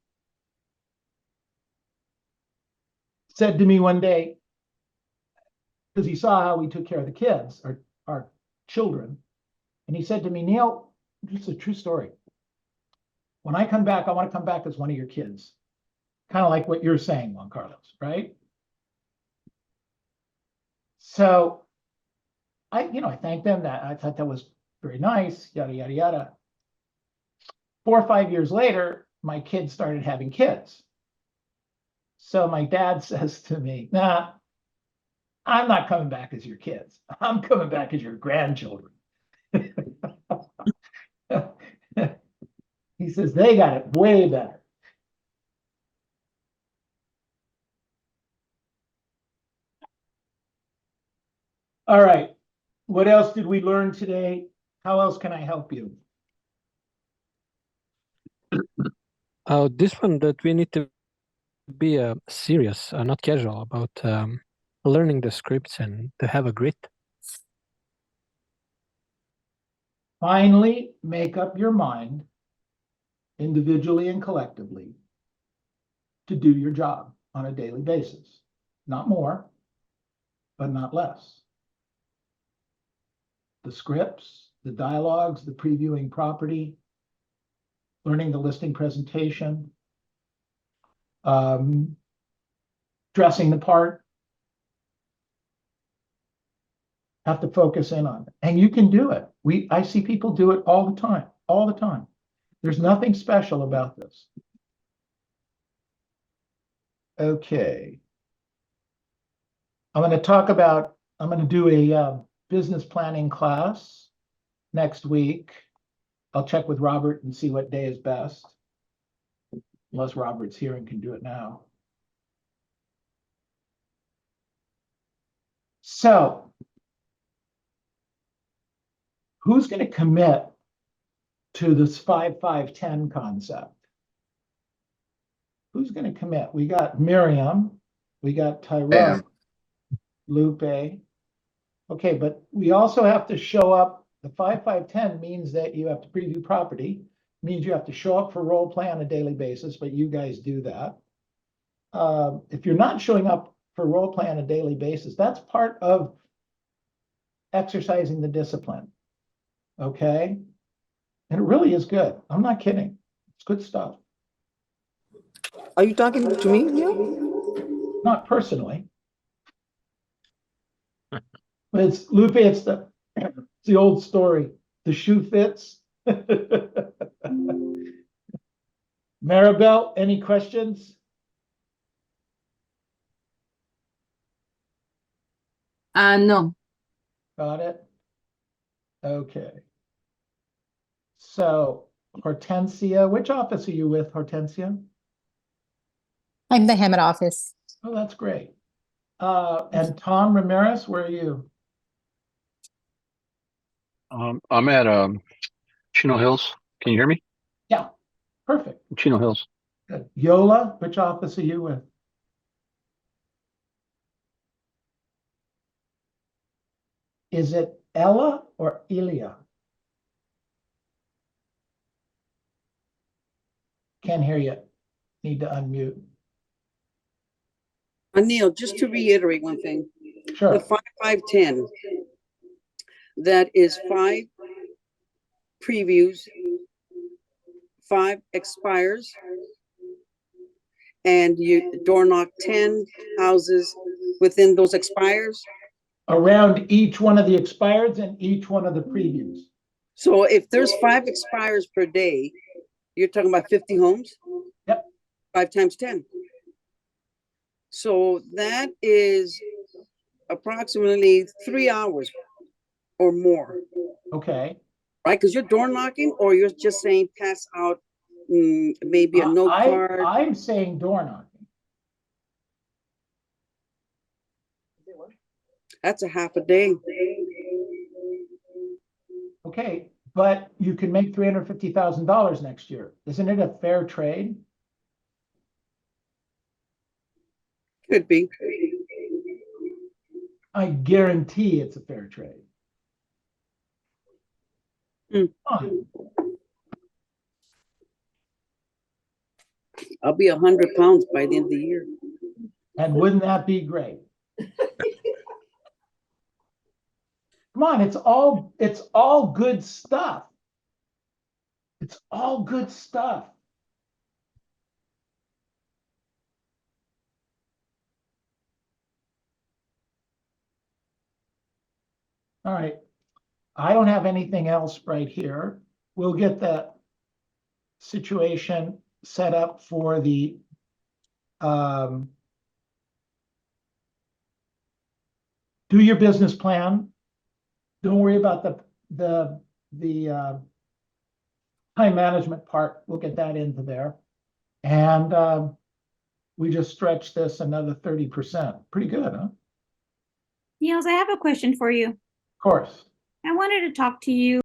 said to me one day, because he saw how we took care of the kids, our children, and he said to me, Neil, this is a true story. When I come back, I want to come back as one of your kids. Kind of like what you're saying, Juan Carlos, right? So I thanked them. That I thought that was very nice, yada, yada, yada. 4 or 5 years later, my kids started having kids. So my dad says to me, nah, I'm not coming back as your kids. I'm coming back as your grandchildren. He says, they got it way better. All right. What else did we learn today? How else can I help you? This one, that we need to be serious, not casual, about learning the scripts and to have a grit. finally make up your mind, individually and collectively, to do your job on a daily basis. Not more, but not less. The scripts, the dialogues, the previewing property, learning the listing presentation, dressing the part. Have to focus in on it. And you can do it. I see people do it all the time. There's nothing special about this. Okay. I'm going to do a business planning class next week. I'll check with Robert and see what day is best. Unless Robert's here and can do it now. So, who's going to commit to this 5-5-10 concept? Who's going to commit? We got Miriam, we got Tyrone, Lupe. Okay, but we also have to show up. The 5-5-10 means that you have to preview property, means you have to show up for role play on a daily basis, but you guys do that. If you're not showing up for role play on a daily basis, that's part of exercising the discipline. Okay? And it really is good. I'm not kidding. It's good stuff. Are you talking to me, Neil? Not personally. But it's Lupe, it's the old story. The shoe fits. Maribel, any questions? No. Got it. Okay. So Hortensia, which office are you with, Hortensia? I'm the Hammett office. Oh, that's great. And Tom Ramirez, where are you? I'm at Chino Hills. Can you hear me? Yeah, perfect. Chino Hills. Good. Yola, which office are you with? Is it Ella or Ilya? Can't hear you. Need to unmute. Neil, just to reiterate one thing. Sure. The 5-5-10, that is 5 previews, 5 expires, and you door knock 10 houses within those expires. Around each one of the expireds and each one of the previews. So if there's 5 expires per day, you're talking about 50 homes? Yep. 5 times 10. So that is approximately 3 hours or more. Okay. Right? Because you're door knocking, or you're just saying pass out maybe a note card. I'm saying door knocking. That's a half a day. Okay, but you can make $350,000 next year. Isn't it a fair trade? Could be. I guarantee it's a fair trade. I'll be 100 pounds by the end of the year. And wouldn't that be great? Come on, it's all good stuff. It's all good stuff. All right. I don't have anything else right here. We'll get that situation set up for the do your business plan. Don't worry about the time management part. We'll get that into there. And we just stretch this another 30%. Pretty good, huh? Niels, I have a question for you. Of course. I wanted to talk to you